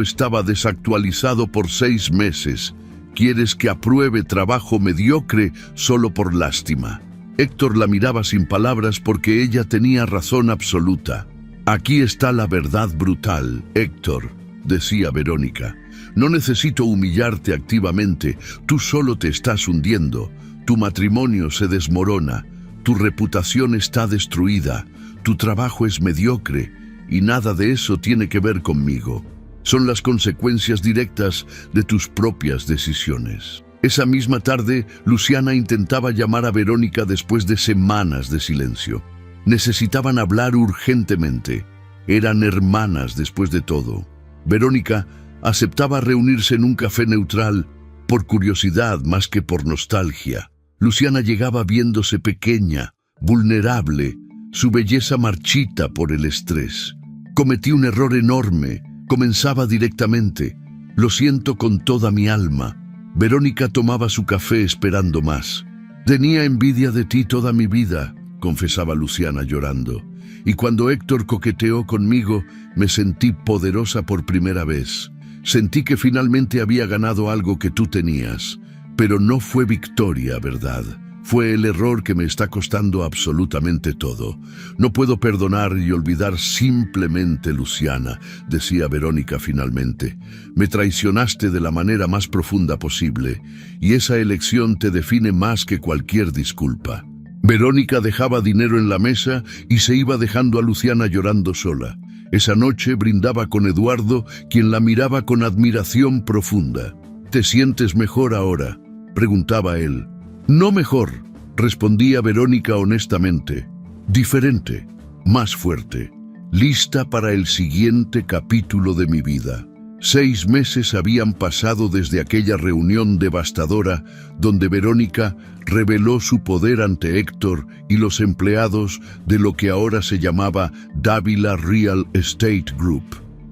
estaba desactualizado por 6 meses. Quieres que apruebe trabajo mediocre solo por lástima». Héctor la miraba sin palabras porque ella tenía razón absoluta. «Aquí está la verdad brutal, Héctor», decía Verónica. «No necesito humillarte activamente, tú solo te estás hundiendo. Tu matrimonio se desmorona, tu reputación está destruida, tu trabajo es mediocre y nada de eso tiene que ver conmigo. Son las consecuencias directas de tus propias decisiones». Esa misma tarde, Luciana intentaba llamar a Verónica después de semanas de silencio. Necesitaban hablar urgentemente. Eran hermanas después de todo. Verónica aceptaba reunirse en un café neutral por curiosidad más que por nostalgia. Luciana llegaba viéndose pequeña, vulnerable, su belleza marchita por el estrés. Cometí un error enorme, comenzaba directamente. Lo siento con toda mi alma. Verónica tomaba su café esperando más. Tenía envidia de ti toda mi vida, confesaba Luciana llorando. Y cuando Héctor coqueteó conmigo, me sentí poderosa por primera vez. Sentí que finalmente había ganado algo que tú tenías. Pero no fue victoria, ¿verdad? Fue el error que me está costando absolutamente todo. No puedo perdonar y olvidar simplemente, Luciana, decía Verónica finalmente. Me traicionaste de la manera más profunda posible, y esa elección te define más que cualquier disculpa. Verónica dejaba dinero en la mesa y se iba dejando a Luciana llorando sola. Esa noche brindaba con Eduardo, quien la miraba con admiración profunda. ¿Te sientes mejor ahora?, preguntaba él. No mejor, respondía Verónica honestamente. Diferente, más fuerte, lista para el siguiente capítulo de mi vida. 6 meses habían pasado desde aquella reunión devastadora donde Verónica reveló su poder ante Héctor y los empleados de lo que ahora se llamaba Dávila Real Estate Group.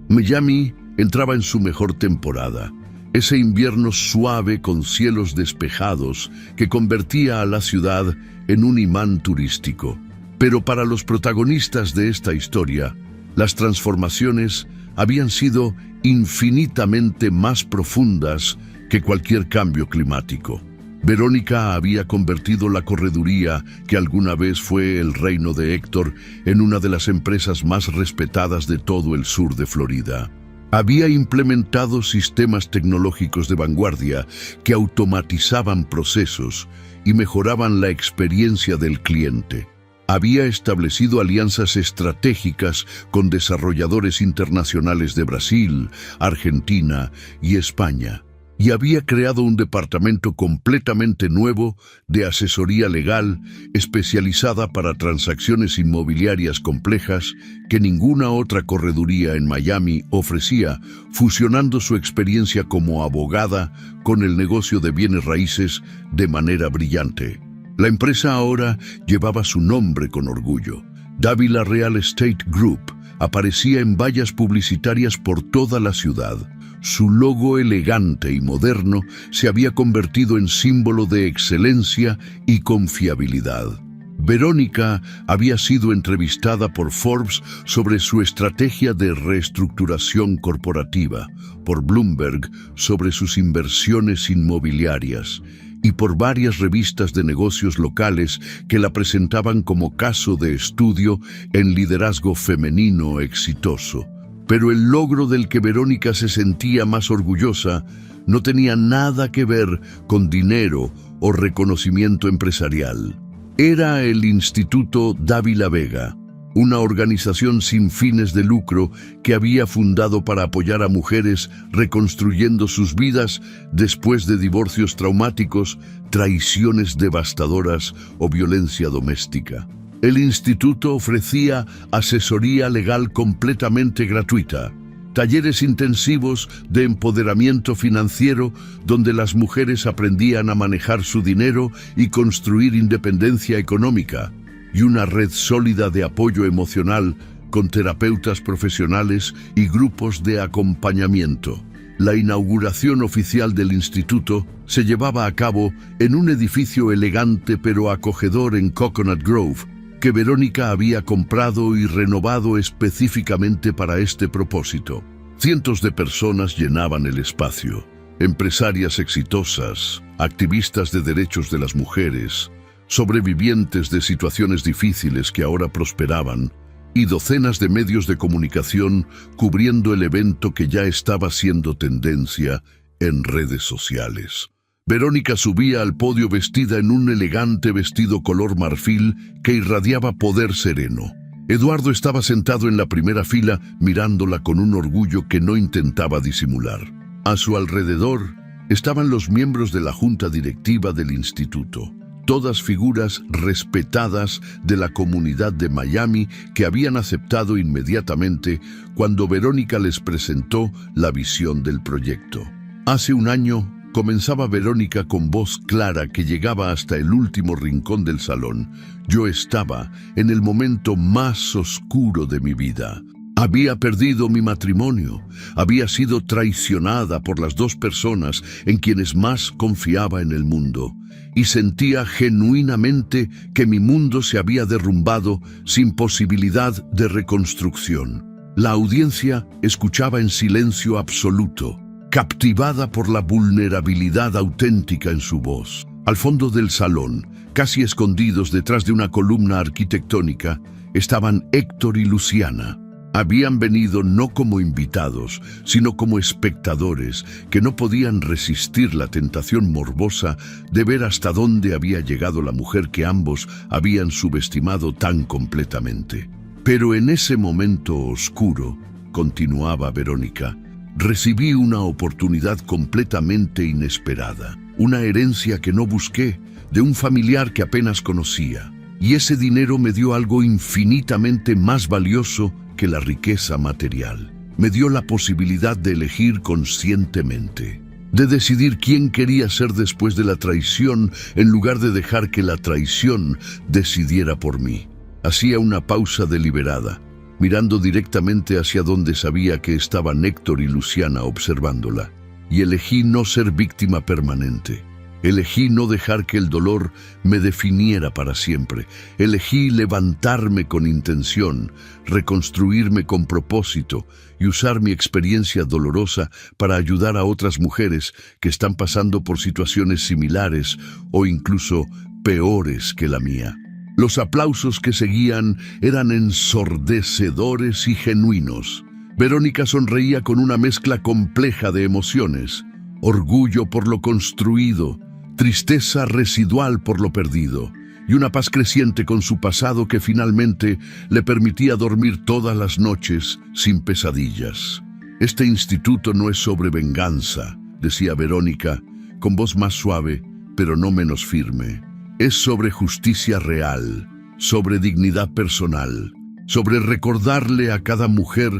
Miami entraba en su mejor temporada. Ese invierno suave con cielos despejados que convertía a la ciudad en un imán turístico. Pero para los protagonistas de esta historia, las transformaciones habían sido infinitamente más profundas que cualquier cambio climático. Verónica había convertido la correduría, que alguna vez fue el reino de Héctor, en una de las empresas más respetadas de todo el sur de Florida. Había implementado sistemas tecnológicos de vanguardia que automatizaban procesos y mejoraban la experiencia del cliente. Había establecido alianzas estratégicas con desarrolladores internacionales de Brasil, Argentina y España, y había creado un departamento completamente nuevo de asesoría legal especializada para transacciones inmobiliarias complejas que ninguna otra correduría en Miami ofrecía, fusionando su experiencia como abogada con el negocio de bienes raíces de manera brillante. La empresa ahora llevaba su nombre con orgullo. Dávila Real Estate Group aparecía en vallas publicitarias por toda la ciudad. Su logo elegante y moderno se había convertido en símbolo de excelencia y confiabilidad. Verónica había sido entrevistada por Forbes sobre su estrategia de reestructuración corporativa, por Bloomberg sobre sus inversiones inmobiliarias y por varias revistas de negocios locales que la presentaban como caso de estudio en liderazgo femenino exitoso. Pero el logro del que Verónica se sentía más orgullosa no tenía nada que ver con dinero o reconocimiento empresarial. Era el Instituto Dávila Vega, una organización sin fines de lucro que había fundado para apoyar a mujeres reconstruyendo sus vidas después de divorcios traumáticos, traiciones devastadoras o violencia doméstica. El instituto ofrecía asesoría legal completamente gratuita, talleres intensivos de empoderamiento financiero donde las mujeres aprendían a manejar su dinero y construir independencia económica, y una red sólida de apoyo emocional con terapeutas profesionales y grupos de acompañamiento. La inauguración oficial del instituto se llevaba a cabo en un edificio elegante pero acogedor en Coconut Grove, que Verónica había comprado y renovado específicamente para este propósito. Cientos de personas llenaban el espacio, empresarias exitosas, activistas de derechos de las mujeres, sobrevivientes de situaciones difíciles que ahora prosperaban, y docenas de medios de comunicación cubriendo el evento que ya estaba siendo tendencia en redes sociales. Verónica subía al podio vestida en un elegante vestido color marfil que irradiaba poder sereno. Eduardo estaba sentado en la primera fila mirándola con un orgullo que no intentaba disimular. A su alrededor, estaban los miembros de la junta directiva del instituto, todas figuras respetadas de la comunidad de Miami que habían aceptado inmediatamente cuando Verónica les presentó la visión del proyecto. Hace un año, comenzaba Verónica con voz clara que llegaba hasta el último rincón del salón. Yo estaba en el momento más oscuro de mi vida. Había perdido mi matrimonio, había sido traicionada por las dos personas en quienes más confiaba en el mundo, y sentía genuinamente que mi mundo se había derrumbado sin posibilidad de reconstrucción. La audiencia escuchaba en silencio absoluto, captivada por la vulnerabilidad auténtica en su voz. Al fondo del salón, casi escondidos detrás de una columna arquitectónica, estaban Héctor y Luciana. Habían venido no como invitados, sino como espectadores que no podían resistir la tentación morbosa de ver hasta dónde había llegado la mujer que ambos habían subestimado tan completamente. Pero en ese momento oscuro, continuaba Verónica, recibí una oportunidad completamente inesperada, una herencia que no busqué, de un familiar que apenas conocía. Y ese dinero me dio algo infinitamente más valioso que la riqueza material. Me dio la posibilidad de elegir conscientemente, de decidir quién quería ser después de la traición en lugar de dejar que la traición decidiera por mí. Hacía una pausa deliberada, mirando directamente hacia donde sabía que estaban Héctor y Luciana observándola, y elegí no ser víctima permanente. Elegí no dejar que el dolor me definiera para siempre. Elegí levantarme con intención, reconstruirme con propósito y usar mi experiencia dolorosa para ayudar a otras mujeres que están pasando por situaciones similares o incluso peores que la mía. Los aplausos que seguían eran ensordecedores y genuinos. Verónica sonreía con una mezcla compleja de emociones: orgullo por lo construido, tristeza residual por lo perdido, y una paz creciente con su pasado que finalmente le permitía dormir todas las noches sin pesadillas. Este instituto no es sobre venganza, decía Verónica, con voz más suave, pero no menos firme. Es sobre justicia real, sobre dignidad personal, sobre recordarle a cada mujer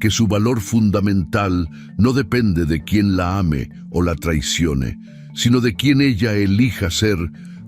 que su valor fundamental no depende de quién la ame o la traicione, sino de quién ella elija ser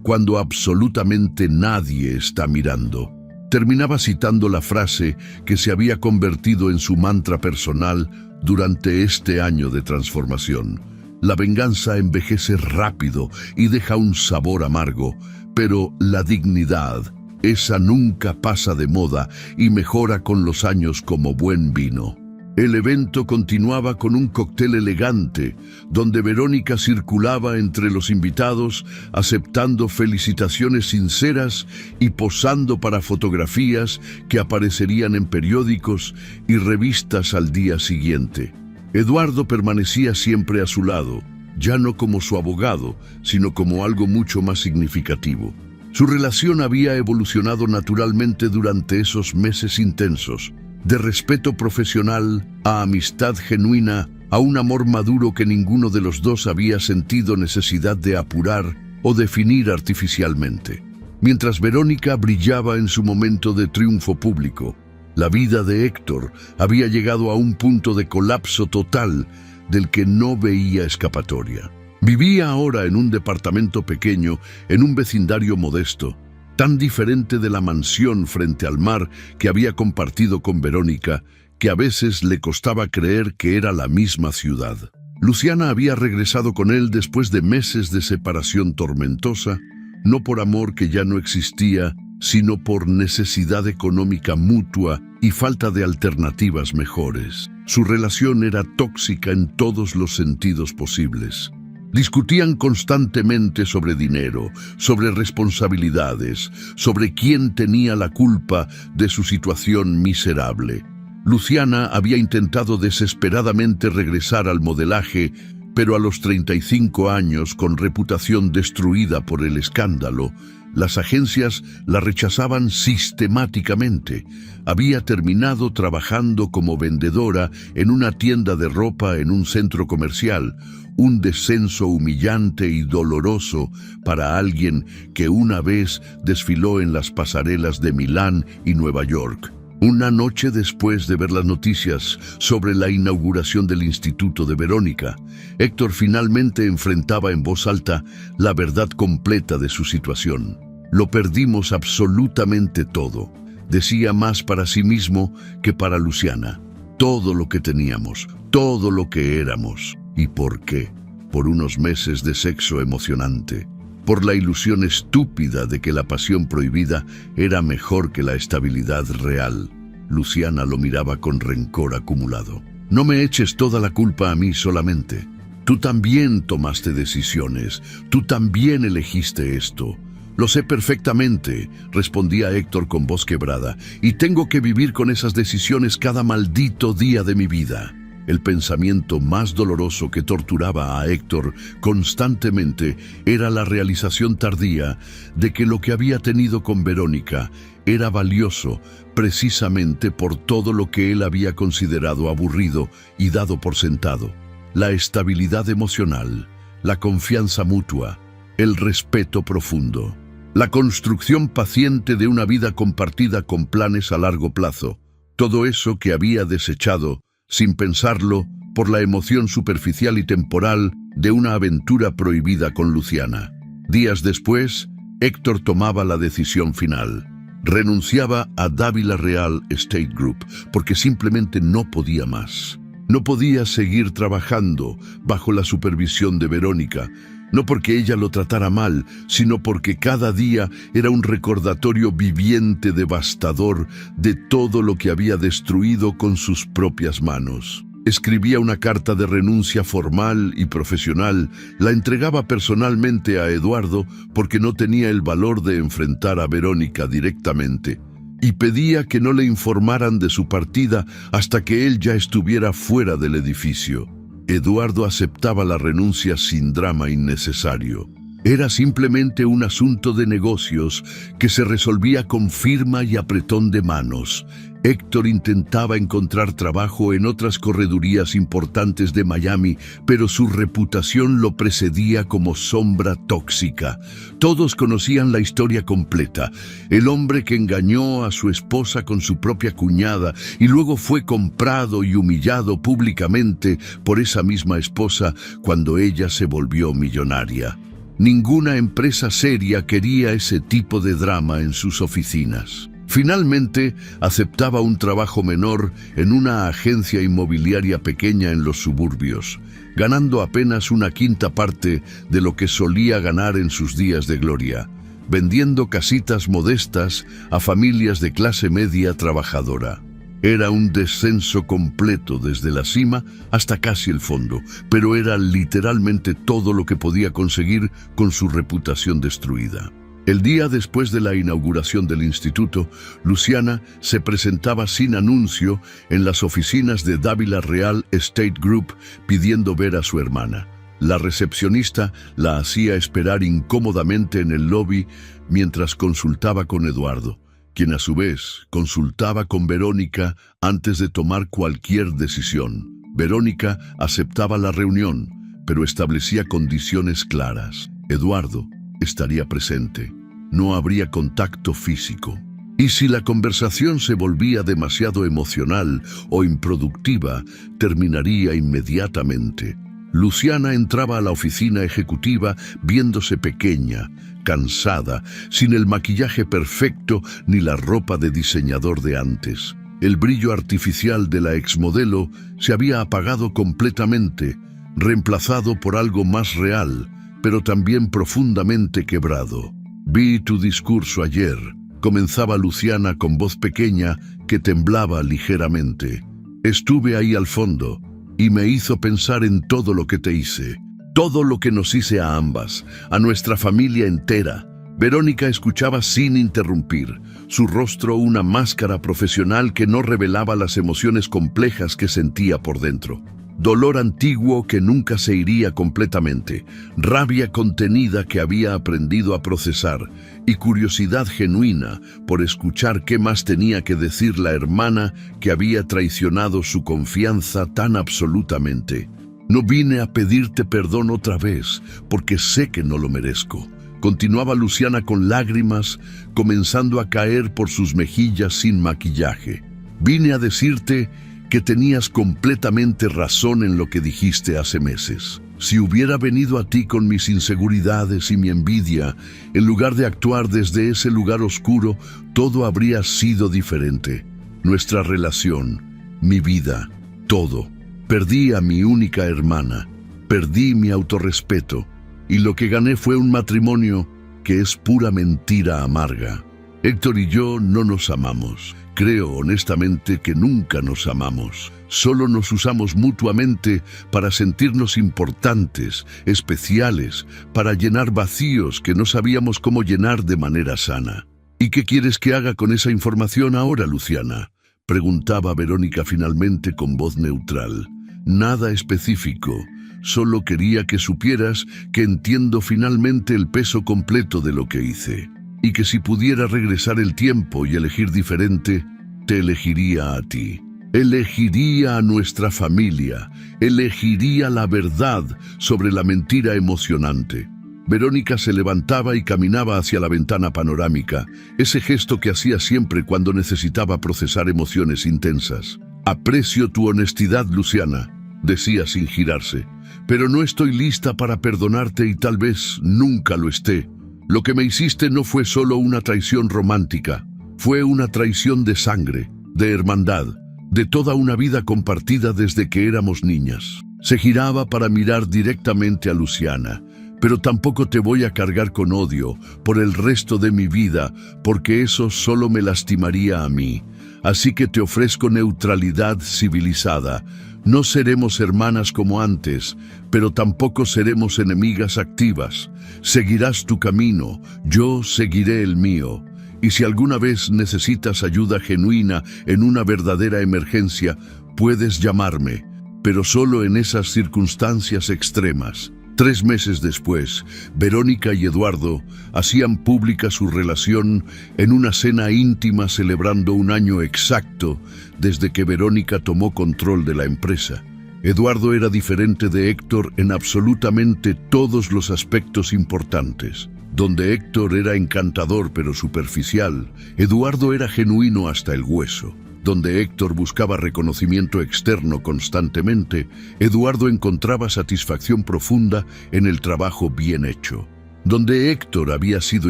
cuando absolutamente nadie está mirando. Terminaba citando la frase que se había convertido en su mantra personal durante este año de transformación. La venganza envejece rápido y deja un sabor amargo, pero la dignidad, esa nunca pasa de moda y mejora con los años como buen vino. El evento continuaba con un cóctel elegante, donde Verónica circulaba entre los invitados, aceptando felicitaciones sinceras y posando para fotografías que aparecerían en periódicos y revistas al día siguiente. Eduardo permanecía siempre a su lado, ya no como su abogado, sino como algo mucho más significativo. Su relación había evolucionado naturalmente durante esos meses intensos, de respeto profesional a amistad genuina, a un amor maduro que ninguno de los dos había sentido necesidad de apurar o definir artificialmente. Mientras Verónica brillaba en su momento de triunfo público, la vida de Héctor había llegado a un punto de colapso total del que no veía escapatoria. Vivía ahora en un departamento pequeño, en un vecindario modesto, tan diferente de la mansión frente al mar que había compartido con Verónica, que a veces le costaba creer que era la misma ciudad. Luciana había regresado con él después de meses de separación tormentosa, no por amor que ya no existía, sino por necesidad económica mutua y falta de alternativas mejores. Su relación era tóxica en todos los sentidos posibles. Discutían constantemente sobre dinero, sobre responsabilidades, sobre quién tenía la culpa de su situación miserable. Luciana había intentado desesperadamente regresar al modelaje, Pero a los 35 años, con reputación destruida por el escándalo, las agencias la rechazaban sistemáticamente. Había terminado trabajando como vendedora en una tienda de ropa en un centro comercial, un descenso humillante y doloroso para alguien que una vez desfiló en las pasarelas de Milán y Nueva York. Una noche después de ver las noticias sobre la inauguración del Instituto de Verónica, Héctor finalmente enfrentaba en voz alta la verdad completa de su situación. Lo perdimos absolutamente todo, decía, más para sí mismo que para Luciana. Todo lo que teníamos, todo lo que éramos. ¿Y por qué? Por unos meses de sexo emocionante. Por la ilusión estúpida de que la pasión prohibida era mejor que la estabilidad real. Luciana lo miraba con rencor acumulado. No me eches toda la culpa a mí solamente. Tú también tomaste decisiones, tú también elegiste esto. Lo sé perfectamente, respondía Héctor con voz quebrada, y tengo que vivir con esas decisiones cada maldito día de mi vida. El pensamiento más doloroso que torturaba a Héctor constantemente era la realización tardía de que lo que había tenido con Verónica era valioso precisamente por todo lo que él había considerado aburrido y dado por sentado. La estabilidad emocional, la confianza mutua, el respeto profundo, la construcción paciente de una vida compartida con planes a largo plazo. Todo eso que había desechado sin pensarlo, por la emoción superficial y temporal de una aventura prohibida con Luciana. Días después, Héctor tomaba la decisión final. Renunciaba a Dávila Real Estate Group porque simplemente no podía más. No podía seguir trabajando bajo la supervisión de Verónica, no porque ella lo tratara mal, sino porque cada día era un recordatorio viviente devastador de todo lo que había destruido con sus propias manos. Escribía una carta de renuncia formal y profesional, la entregaba personalmente a Eduardo porque no tenía el valor de enfrentar a Verónica directamente, y pedía que no le informaran de su partida hasta que él ya estuviera fuera del edificio. Eduardo aceptaba la renuncia sin drama innecesario. Era simplemente un asunto de negocios que se resolvía con firma y apretón de manos. Héctor intentaba encontrar trabajo en otras corredurías importantes de Miami, pero su reputación lo precedía como sombra tóxica. Todos conocían la historia completa. El hombre que engañó a su esposa con su propia cuñada y luego fue comprado y humillado públicamente por esa misma esposa cuando ella se volvió millonaria. Ninguna empresa seria quería ese tipo de drama en sus oficinas. Finalmente, aceptaba un trabajo menor en una agencia inmobiliaria pequeña en los suburbios, ganando apenas una quinta parte de lo que solía ganar en sus días de gloria, vendiendo casitas modestas a familias de clase media trabajadora. Era un descenso completo desde la cima hasta casi el fondo, pero era literalmente todo lo que podía conseguir con su reputación destruida. El día después de la inauguración del instituto, Luciana se presentaba sin anuncio en las oficinas de Dávila Real Estate Group pidiendo ver a su hermana. La recepcionista la hacía esperar incómodamente en el lobby mientras consultaba con Eduardo, quien a su vez consultaba con Verónica antes de tomar cualquier decisión. Verónica aceptaba la reunión, pero establecía condiciones claras. Eduardo estaría presente. No habría contacto físico. Y si la conversación se volvía demasiado emocional o improductiva, terminaría inmediatamente. Luciana entraba a la oficina ejecutiva viéndose pequeña, cansada, sin el maquillaje perfecto ni la ropa de diseñador de antes. El brillo artificial de la exmodelo se había apagado completamente, reemplazado por algo más real, pero también profundamente quebrado. Vi tu discurso ayer, comenzaba Luciana con voz pequeña que temblaba ligeramente. Estuve ahí al fondo y me hizo pensar en todo lo que te hice, todo lo que nos hice a ambas, a nuestra familia entera. Verónica escuchaba sin interrumpir, su rostro una máscara profesional que no revelaba las emociones complejas que sentía por dentro. dolor antiguo que nunca se iría completamente, rabia contenida que había aprendido a procesar y curiosidad genuina por escuchar qué más tenía que decir la hermana que había traicionado su confianza tan absolutamente. No vine a pedirte perdón otra vez, porque sé que no lo merezco. Continuaba Luciana con lágrimas, comenzando a caer por sus mejillas sin maquillaje. Vine a decirte que tenías completamente razón en lo que dijiste hace meses. Si hubiera venido a ti con mis inseguridades y mi envidia, en lugar de actuar desde ese lugar oscuro, todo habría sido diferente. Nuestra relación, mi vida, todo. Perdí a mi única hermana, perdí mi autorrespeto, y lo que gané fue un matrimonio que es pura mentira amarga. Héctor y yo no nos amamos. Creo honestamente que nunca nos amamos. Solo nos usamos mutuamente para sentirnos importantes, especiales, para llenar vacíos que no sabíamos cómo llenar de manera sana. ¿Y qué quieres que haga con esa información ahora, Luciana?, preguntaba Verónica finalmente con voz neutral. Nada específico. Solo quería que supieras que entiendo finalmente el peso completo de lo que hice. Y que si pudiera regresar el tiempo y elegir diferente, te elegiría a ti. Elegiría a nuestra familia. Elegiría la verdad sobre la mentira emocionante. Verónica se levantaba y caminaba hacia la ventana panorámica, ese gesto que hacía siempre cuando necesitaba procesar emociones intensas. Aprecio tu honestidad, Luciana, decía sin girarse, pero no estoy lista para perdonarte y tal vez nunca lo esté. Lo que me hiciste no fue solo una traición romántica, fue una traición de sangre, de hermandad, de toda una vida compartida desde que éramos niñas. Se giraba para mirar directamente a Luciana. Pero tampoco te voy a cargar con odio por el resto de mi vida, porque eso solo me lastimaría a mí. Así que te ofrezco neutralidad civilizada. No seremos hermanas como antes, pero tampoco seremos enemigas activas. Seguirás tu camino, yo seguiré el mío. Y si alguna vez necesitas ayuda genuina en una verdadera emergencia, puedes llamarme, pero solo en esas circunstancias extremas. 3 meses después, Verónica y Eduardo hacían pública su relación en una cena íntima celebrando un año exacto desde que Verónica tomó control de la empresa. Eduardo era diferente de Héctor en absolutamente todos los aspectos importantes. Donde Héctor era encantador pero superficial, Eduardo era genuino hasta el hueso. Donde Héctor buscaba reconocimiento externo constantemente, Eduardo encontraba satisfacción profunda en el trabajo bien hecho. Donde Héctor había sido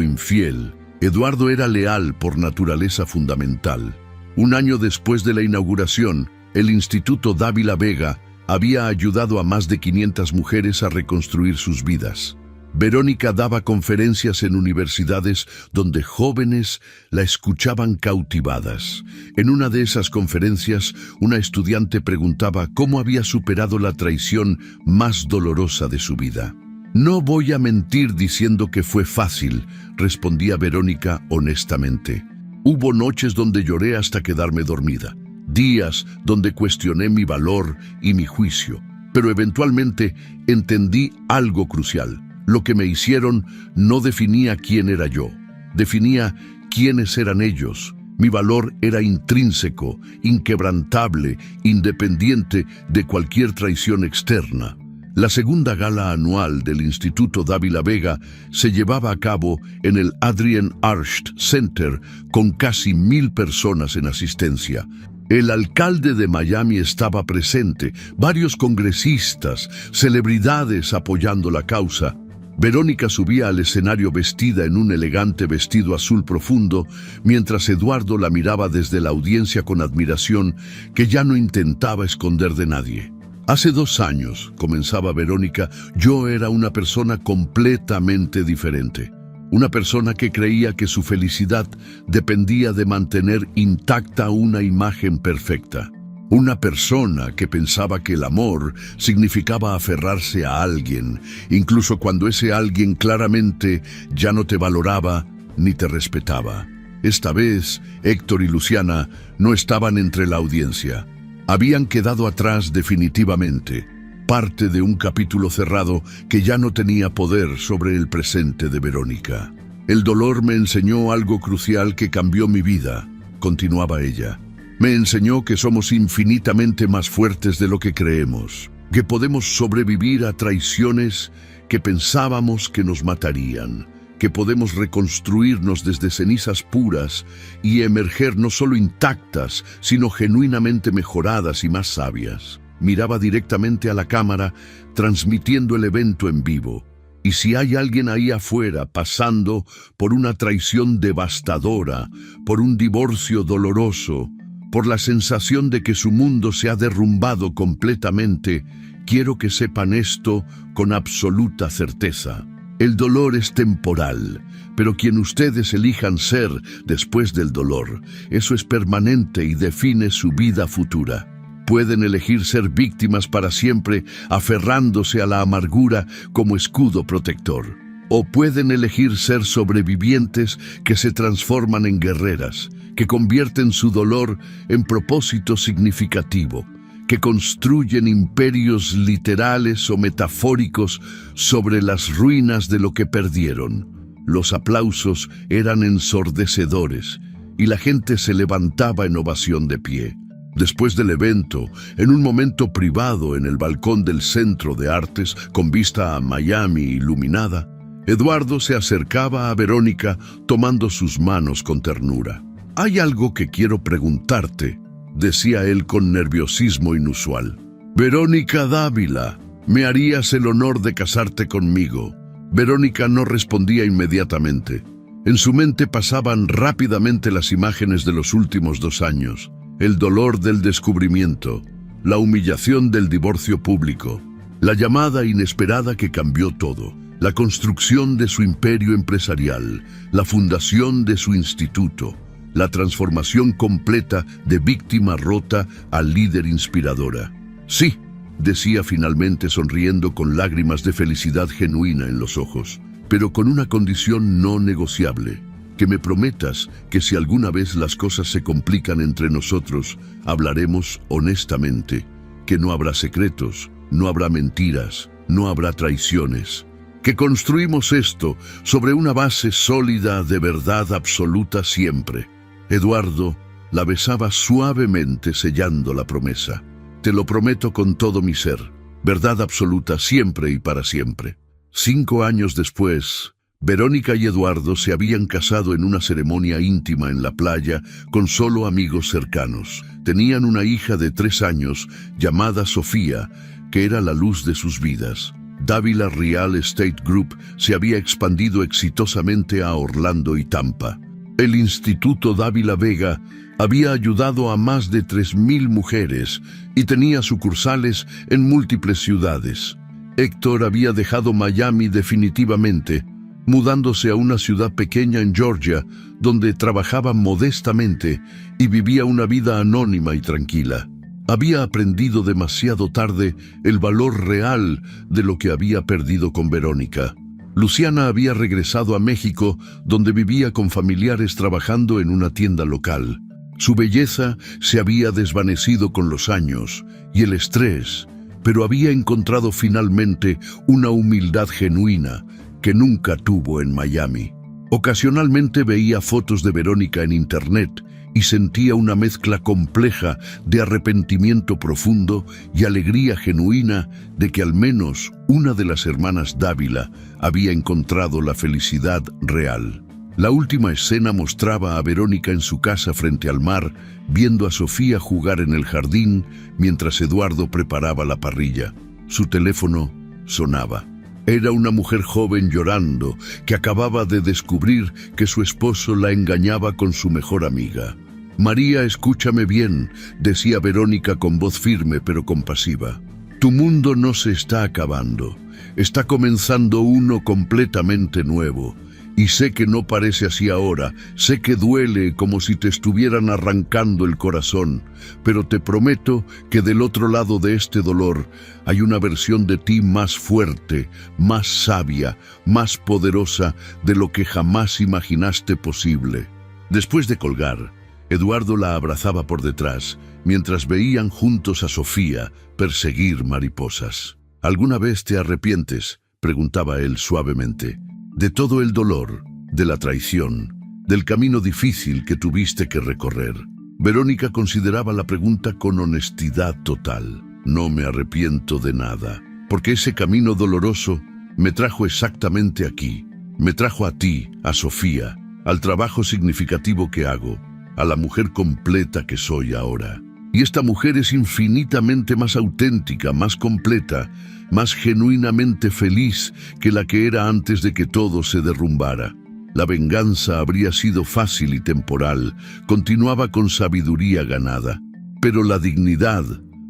infiel, Eduardo era leal por naturaleza fundamental. Un año después de la inauguración, el Instituto Dávila Vega había ayudado a más de 500 mujeres a reconstruir sus vidas. Verónica daba conferencias en universidades donde jóvenes la escuchaban cautivadas. En una de esas conferencias, una estudiante preguntaba cómo había superado la traición más dolorosa de su vida. No voy a mentir diciendo que fue fácil, respondía Verónica honestamente. Hubo noches donde lloré hasta quedarme dormida, días donde cuestioné mi valor y mi juicio, pero eventualmente entendí algo crucial. Lo que me hicieron no definía quién era yo, definía quiénes eran ellos. Mi valor era intrínseco, inquebrantable, independiente de cualquier traición externa. La segunda gala anual del Instituto Dávila Vega se llevaba a cabo en el Adrien Arsht Center con casi 1000 personas en asistencia. El alcalde de Miami estaba presente, varios congresistas, celebridades apoyando la causa. Verónica subía al escenario vestida en un elegante vestido azul profundo, mientras Eduardo la miraba desde la audiencia con admiración que ya no intentaba esconder de nadie. Hace 2 años, comenzaba Verónica, yo era una persona completamente diferente. Una persona que creía que su felicidad dependía de mantener intacta una imagen perfecta. Una persona que pensaba que el amor significaba aferrarse a alguien, incluso cuando ese alguien claramente ya no te valoraba ni te respetaba. Esta vez, Héctor y Luciana no estaban entre la audiencia. Habían quedado atrás definitivamente, parte de un capítulo cerrado que ya no tenía poder sobre el presente de Verónica. El dolor me enseñó algo crucial que cambió mi vida, continuaba ella. Me enseñó que somos infinitamente más fuertes de lo que creemos, que podemos sobrevivir a traiciones que pensábamos que nos matarían, que podemos reconstruirnos desde cenizas puras y emerger no solo intactas, sino genuinamente mejoradas y más sabias. Miraba directamente a la cámara, transmitiendo el evento en vivo. Y si hay alguien ahí afuera pasando por una traición devastadora, por un divorcio doloroso, por la sensación de que su mundo se ha derrumbado completamente, quiero que sepan esto con absoluta certeza. El dolor es temporal, pero quien ustedes elijan ser después del dolor, eso es permanente y define su vida futura. Pueden elegir ser víctimas para siempre, aferrándose a la amargura como escudo protector. O pueden elegir ser sobrevivientes que se transforman en guerreras, que convierten su dolor en propósito significativo, que construyen imperios literales o metafóricos sobre las ruinas de lo que perdieron. Los aplausos eran ensordecedores y la gente se levantaba en ovación de pie. Después del evento, en un momento privado en el balcón del Centro de Artes con vista a Miami iluminada, Eduardo se acercaba a Verónica tomando sus manos con ternura. «Hay algo que quiero preguntarte», decía él con nerviosismo inusual. «Verónica Dávila, ¿me harías el honor de casarte conmigo?» Verónica no respondía inmediatamente. En su mente pasaban rápidamente las imágenes de los últimos 2 años. El dolor del descubrimiento, la humillación del divorcio público, la llamada inesperada que cambió todo, la construcción de su imperio empresarial, la fundación de su instituto, la transformación completa de víctima rota a líder inspiradora. «Sí», decía finalmente sonriendo con lágrimas de felicidad genuina en los ojos, «pero con una condición no negociable. Que me prometas que si alguna vez las cosas se complican entre nosotros, hablaremos honestamente, que no habrá secretos, no habrá mentiras, no habrá traiciones, que construimos esto sobre una base sólida de verdad absoluta siempre». Eduardo la besaba suavemente sellando la promesa. «Te lo prometo con todo mi ser, verdad absoluta siempre y para siempre». 5 años después, Verónica y Eduardo se habían casado en una ceremonia íntima en la playa con solo amigos cercanos. Tenían una hija de 3 años llamada Sofía, que era la luz de sus vidas. Dávila Real Estate Group se había expandido exitosamente a Orlando y Tampa. El Instituto Dávila Vega había ayudado a más de 3.000 mujeres y tenía sucursales en múltiples ciudades. Héctor había dejado Miami definitivamente, mudándose a una ciudad pequeña en Georgia, donde trabajaba modestamente y vivía una vida anónima y tranquila. Había aprendido demasiado tarde el valor real de lo que había perdido con Verónica. Luciana había regresado a México, donde vivía con familiares trabajando en una tienda local. Su belleza se había desvanecido con los años y el estrés, pero había encontrado finalmente una humildad genuina que nunca tuvo en Miami. Ocasionalmente veía fotos de Verónica en internet y sentía una mezcla compleja de arrepentimiento profundo y alegría genuina de que al menos una de las hermanas Dávila había encontrado la felicidad real. La última escena mostraba a Verónica en su casa frente al mar, viendo a Sofía jugar en el jardín mientras Eduardo preparaba la parrilla. Su teléfono sonaba. Era una mujer joven llorando que acababa de descubrir que su esposo la engañaba con su mejor amiga. «María, escúchame bien», decía Verónica con voz firme pero compasiva. «Tu mundo no se está acabando. Está comenzando uno completamente nuevo. Y sé que no parece así ahora, sé que duele como si te estuvieran arrancando el corazón, pero te prometo que del otro lado de este dolor hay una versión de ti más fuerte, más sabia, más poderosa de lo que jamás imaginaste posible». Después de colgar, Eduardo la abrazaba por detrás, mientras veían juntos a Sofía perseguir mariposas. ¿Alguna vez te arrepientes?, preguntaba él suavemente, de todo el dolor, de la traición, del camino difícil que tuviste que recorrer. Verónica consideraba la pregunta con honestidad total. No me arrepiento de nada, porque ese camino doloroso me trajo exactamente aquí. Me trajo a ti, a Sofía, al trabajo significativo que hago, a la mujer completa que soy ahora. Y esta mujer es infinitamente más auténtica, más completa, más genuinamente feliz que la que era antes de que todo se derrumbara. La venganza habría sido fácil y temporal, continuaba con sabiduría ganada. Pero la dignidad,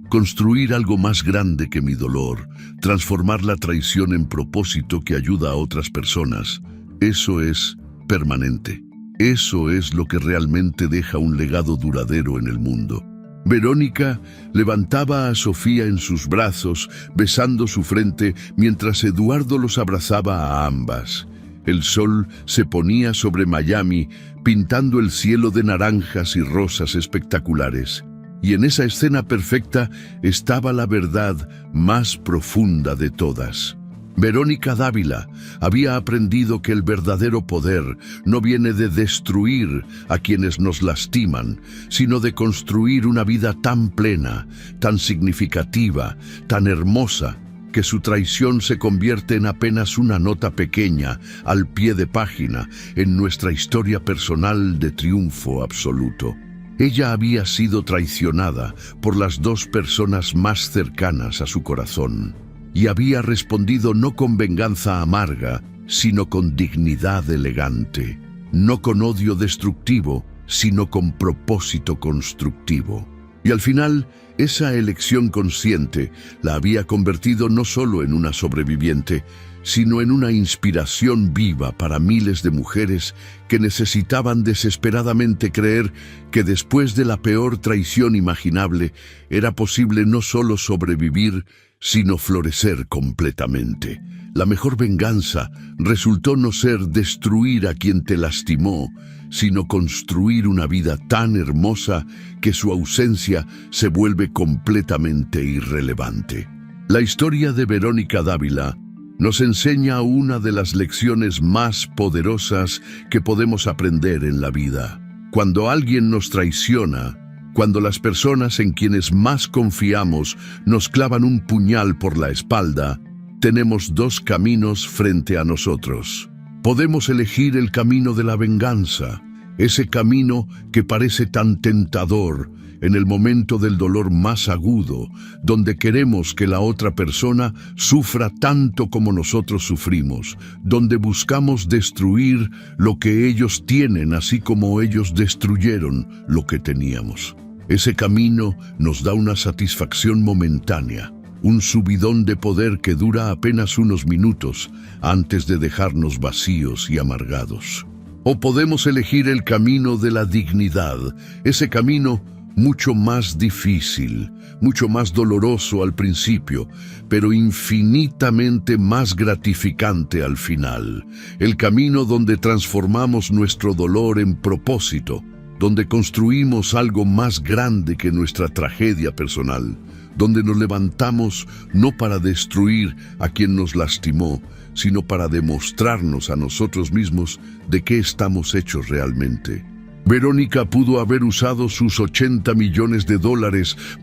construir algo más grande que mi dolor, transformar la traición en propósito que ayuda a otras personas, eso es permanente. Eso es lo que realmente deja un legado duradero en el mundo. Verónica levantaba a Sofía en sus brazos, besando su frente, mientras Eduardo los abrazaba a ambas. El sol se ponía sobre Miami, pintando el cielo de naranjas y rosas espectaculares. Y en esa escena perfecta estaba la verdad más profunda de todas. Verónica Dávila había aprendido que el verdadero poder no viene de destruir a quienes nos lastiman, sino de construir una vida tan plena, tan significativa, tan hermosa, que su traición se convierte en apenas una nota pequeña, al pie de página, en nuestra historia personal de triunfo absoluto. Ella había sido traicionada por las dos personas más cercanas a su corazón, y había respondido no con venganza amarga, sino con dignidad elegante, no con odio destructivo, sino con propósito constructivo. Y al final, esa elección consciente la había convertido no solo en una sobreviviente, sino en una inspiración viva para miles de mujeres que necesitaban desesperadamente creer que después de la peor traición imaginable era posible no solo sobrevivir, sino florecer completamente. La mejor venganza resultó no ser destruir a quien te lastimó, sino construir una vida tan hermosa que su ausencia se vuelve completamente irrelevante. La historia de Verónica Dávila nos enseña una de las lecciones más poderosas que podemos aprender en la vida. Cuando alguien nos traiciona, cuando las personas en quienes más confiamos nos clavan un puñal por la espalda, tenemos dos caminos frente a nosotros. Podemos elegir el camino de la venganza, ese camino que parece tan tentador en el momento del dolor más agudo, donde queremos que la otra persona sufra tanto como nosotros sufrimos, donde buscamos destruir lo que ellos tienen, así como ellos destruyeron lo que teníamos. Ese camino nos da una satisfacción momentánea, un subidón de poder que dura apenas unos minutos antes de dejarnos vacíos y amargados. O podemos elegir el camino de la dignidad, ese camino mucho más difícil, mucho más doloroso al principio, pero infinitamente más gratificante al final. El camino donde transformamos nuestro dolor en propósito, donde construimos algo más grande que nuestra tragedia personal, donde nos levantamos no para destruir a quien nos lastimó, sino para demostrarnos a nosotros mismos de qué estamos hechos realmente. Verónica pudo haber usado sus $80 millones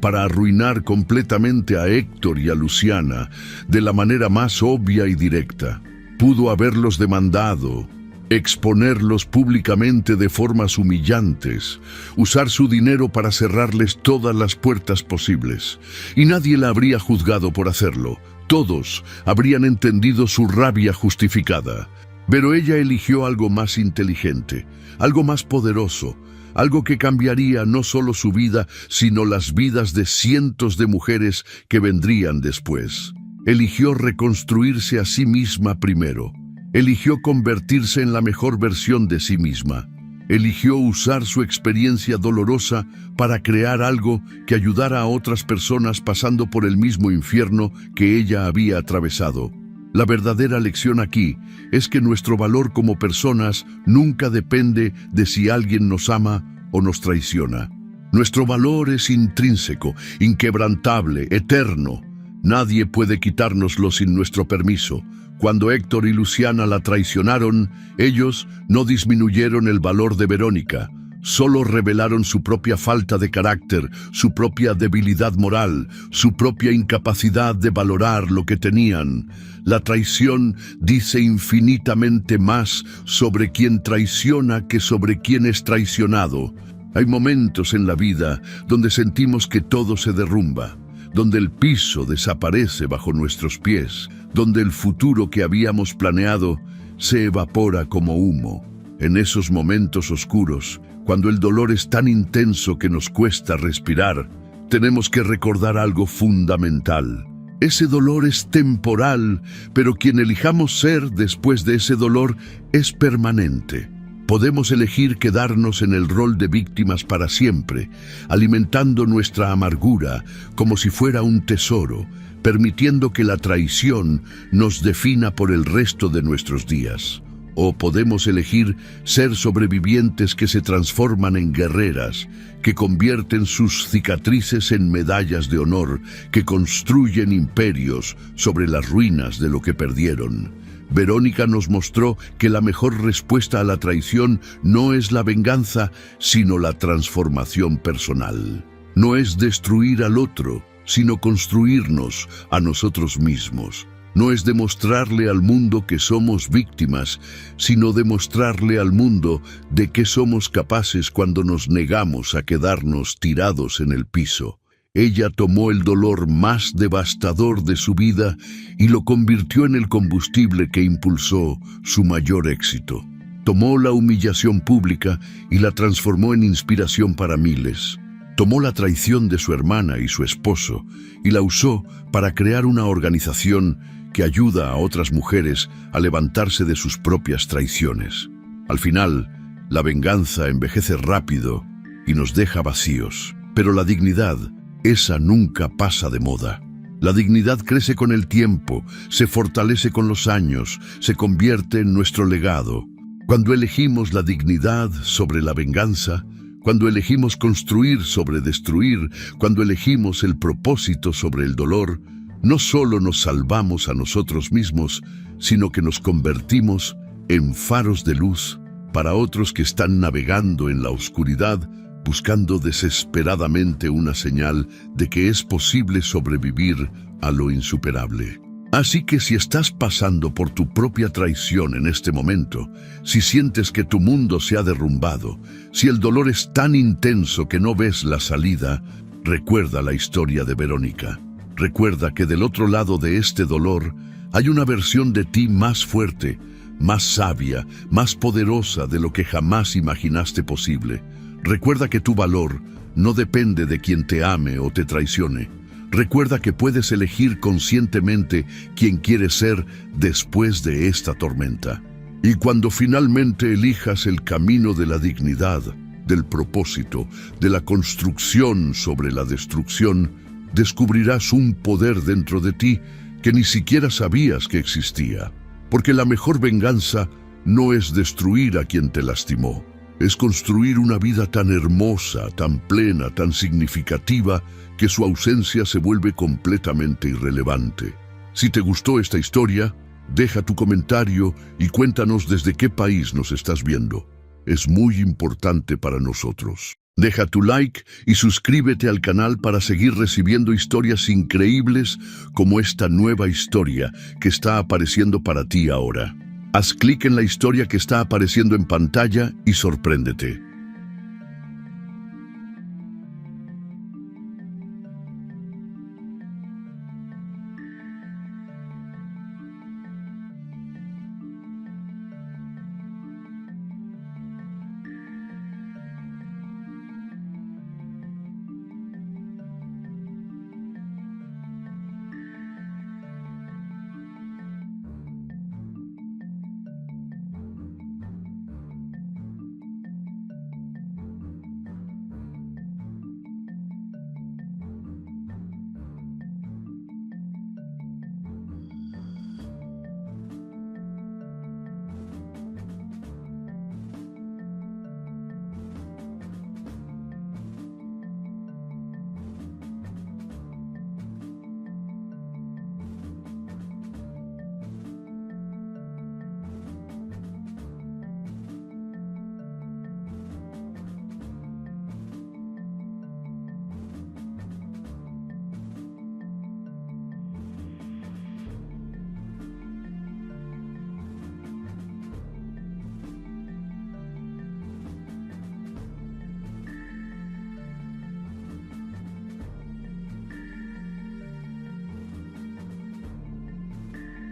para arruinar completamente a Héctor y a Luciana de la manera más obvia y directa. Pudo haberlos demandado, exponerlos públicamente de formas humillantes, usar su dinero para cerrarles todas las puertas posibles. Y nadie la habría juzgado por hacerlo. Todos habrían entendido su rabia justificada. Pero ella eligió algo más inteligente, algo más poderoso, algo que cambiaría no solo su vida, sino las vidas de cientos de mujeres que vendrían después. Eligió reconstruirse a sí misma primero. Eligió convertirse en la mejor versión de sí misma. Eligió usar su experiencia dolorosa para crear algo que ayudara a otras personas pasando por el mismo infierno que ella había atravesado. La verdadera lección aquí es que nuestro valor como personas nunca depende de si alguien nos ama o nos traiciona. Nuestro valor es intrínseco, inquebrantable, eterno. Nadie puede quitárnoslo sin nuestro permiso. Cuando Héctor y Luciana la traicionaron, ellos no disminuyeron el valor de Verónica, solo revelaron su propia falta de carácter, su propia debilidad moral, su propia incapacidad de valorar lo que tenían. La traición dice infinitamente más sobre quien traiciona que sobre quien es traicionado. Hay momentos en la vida donde sentimos que todo se derrumba, donde el piso desaparece bajo nuestros pies, donde el futuro que habíamos planeado se evapora como humo. En esos momentos oscuros, cuando el dolor es tan intenso que nos cuesta respirar, tenemos que recordar algo fundamental. Ese dolor es temporal, pero quien elijamos ser después de ese dolor es permanente. Podemos elegir quedarnos en el rol de víctimas para siempre, alimentando nuestra amargura como si fuera un tesoro, permitiendo que la traición nos defina por el resto de nuestros días. O podemos elegir ser sobrevivientes que se transforman en guerreras, que convierten sus cicatrices en medallas de honor, que construyen imperios sobre las ruinas de lo que perdieron. Verónica nos mostró que la mejor respuesta a la traición no es la venganza, sino la transformación personal. No es destruir al otro, sino construirnos a nosotros mismos. No es demostrarle al mundo que somos víctimas, sino demostrarle al mundo de qué somos capaces cuando nos negamos a quedarnos tirados en el piso. Ella tomó el dolor más devastador de su vida y lo convirtió en el combustible que impulsó su mayor éxito. Tomó la humillación pública y la transformó en inspiración para miles. Tomó la traición de su hermana y su esposo y la usó para crear una organización que ayuda a otras mujeres a levantarse de sus propias traiciones. Al final, la venganza envejece rápido y nos deja vacíos. Pero la dignidad, esa nunca pasa de moda. La dignidad crece con el tiempo, se fortalece con los años, se convierte en nuestro legado. Cuando elegimos la dignidad sobre la venganza, cuando elegimos construir sobre destruir, cuando elegimos el propósito sobre el dolor, no solo nos salvamos a nosotros mismos, sino que nos convertimos en faros de luz para otros que están navegando en la oscuridad, buscando desesperadamente una señal de que es posible sobrevivir a lo insuperable. Así que si estás pasando por tu propia traición en este momento, si sientes que tu mundo se ha derrumbado, si el dolor es tan intenso que no ves la salida, recuerda la historia de Verónica. Recuerda que del otro lado de este dolor hay una versión de ti más fuerte, más sabia, más poderosa de lo que jamás imaginaste posible. Recuerda que tu valor no depende de quien te ame o te traicione. Recuerda que puedes elegir conscientemente quién quieres ser después de esta tormenta. Y cuando finalmente elijas el camino de la dignidad, del propósito, de la construcción sobre la destrucción, descubrirás un poder dentro de ti que ni siquiera sabías que existía. Porque la mejor venganza no es destruir a quien te lastimó. Es construir una vida tan hermosa, tan plena, tan significativa, que su ausencia se vuelve completamente irrelevante. Si te gustó esta historia, deja tu comentario y cuéntanos desde qué país nos estás viendo. Es muy importante para nosotros. Deja tu like y suscríbete al canal para seguir recibiendo historias increíbles como esta nueva historia que está apareciendo para ti ahora. Haz clic en la historia que está apareciendo en pantalla y sorpréndete.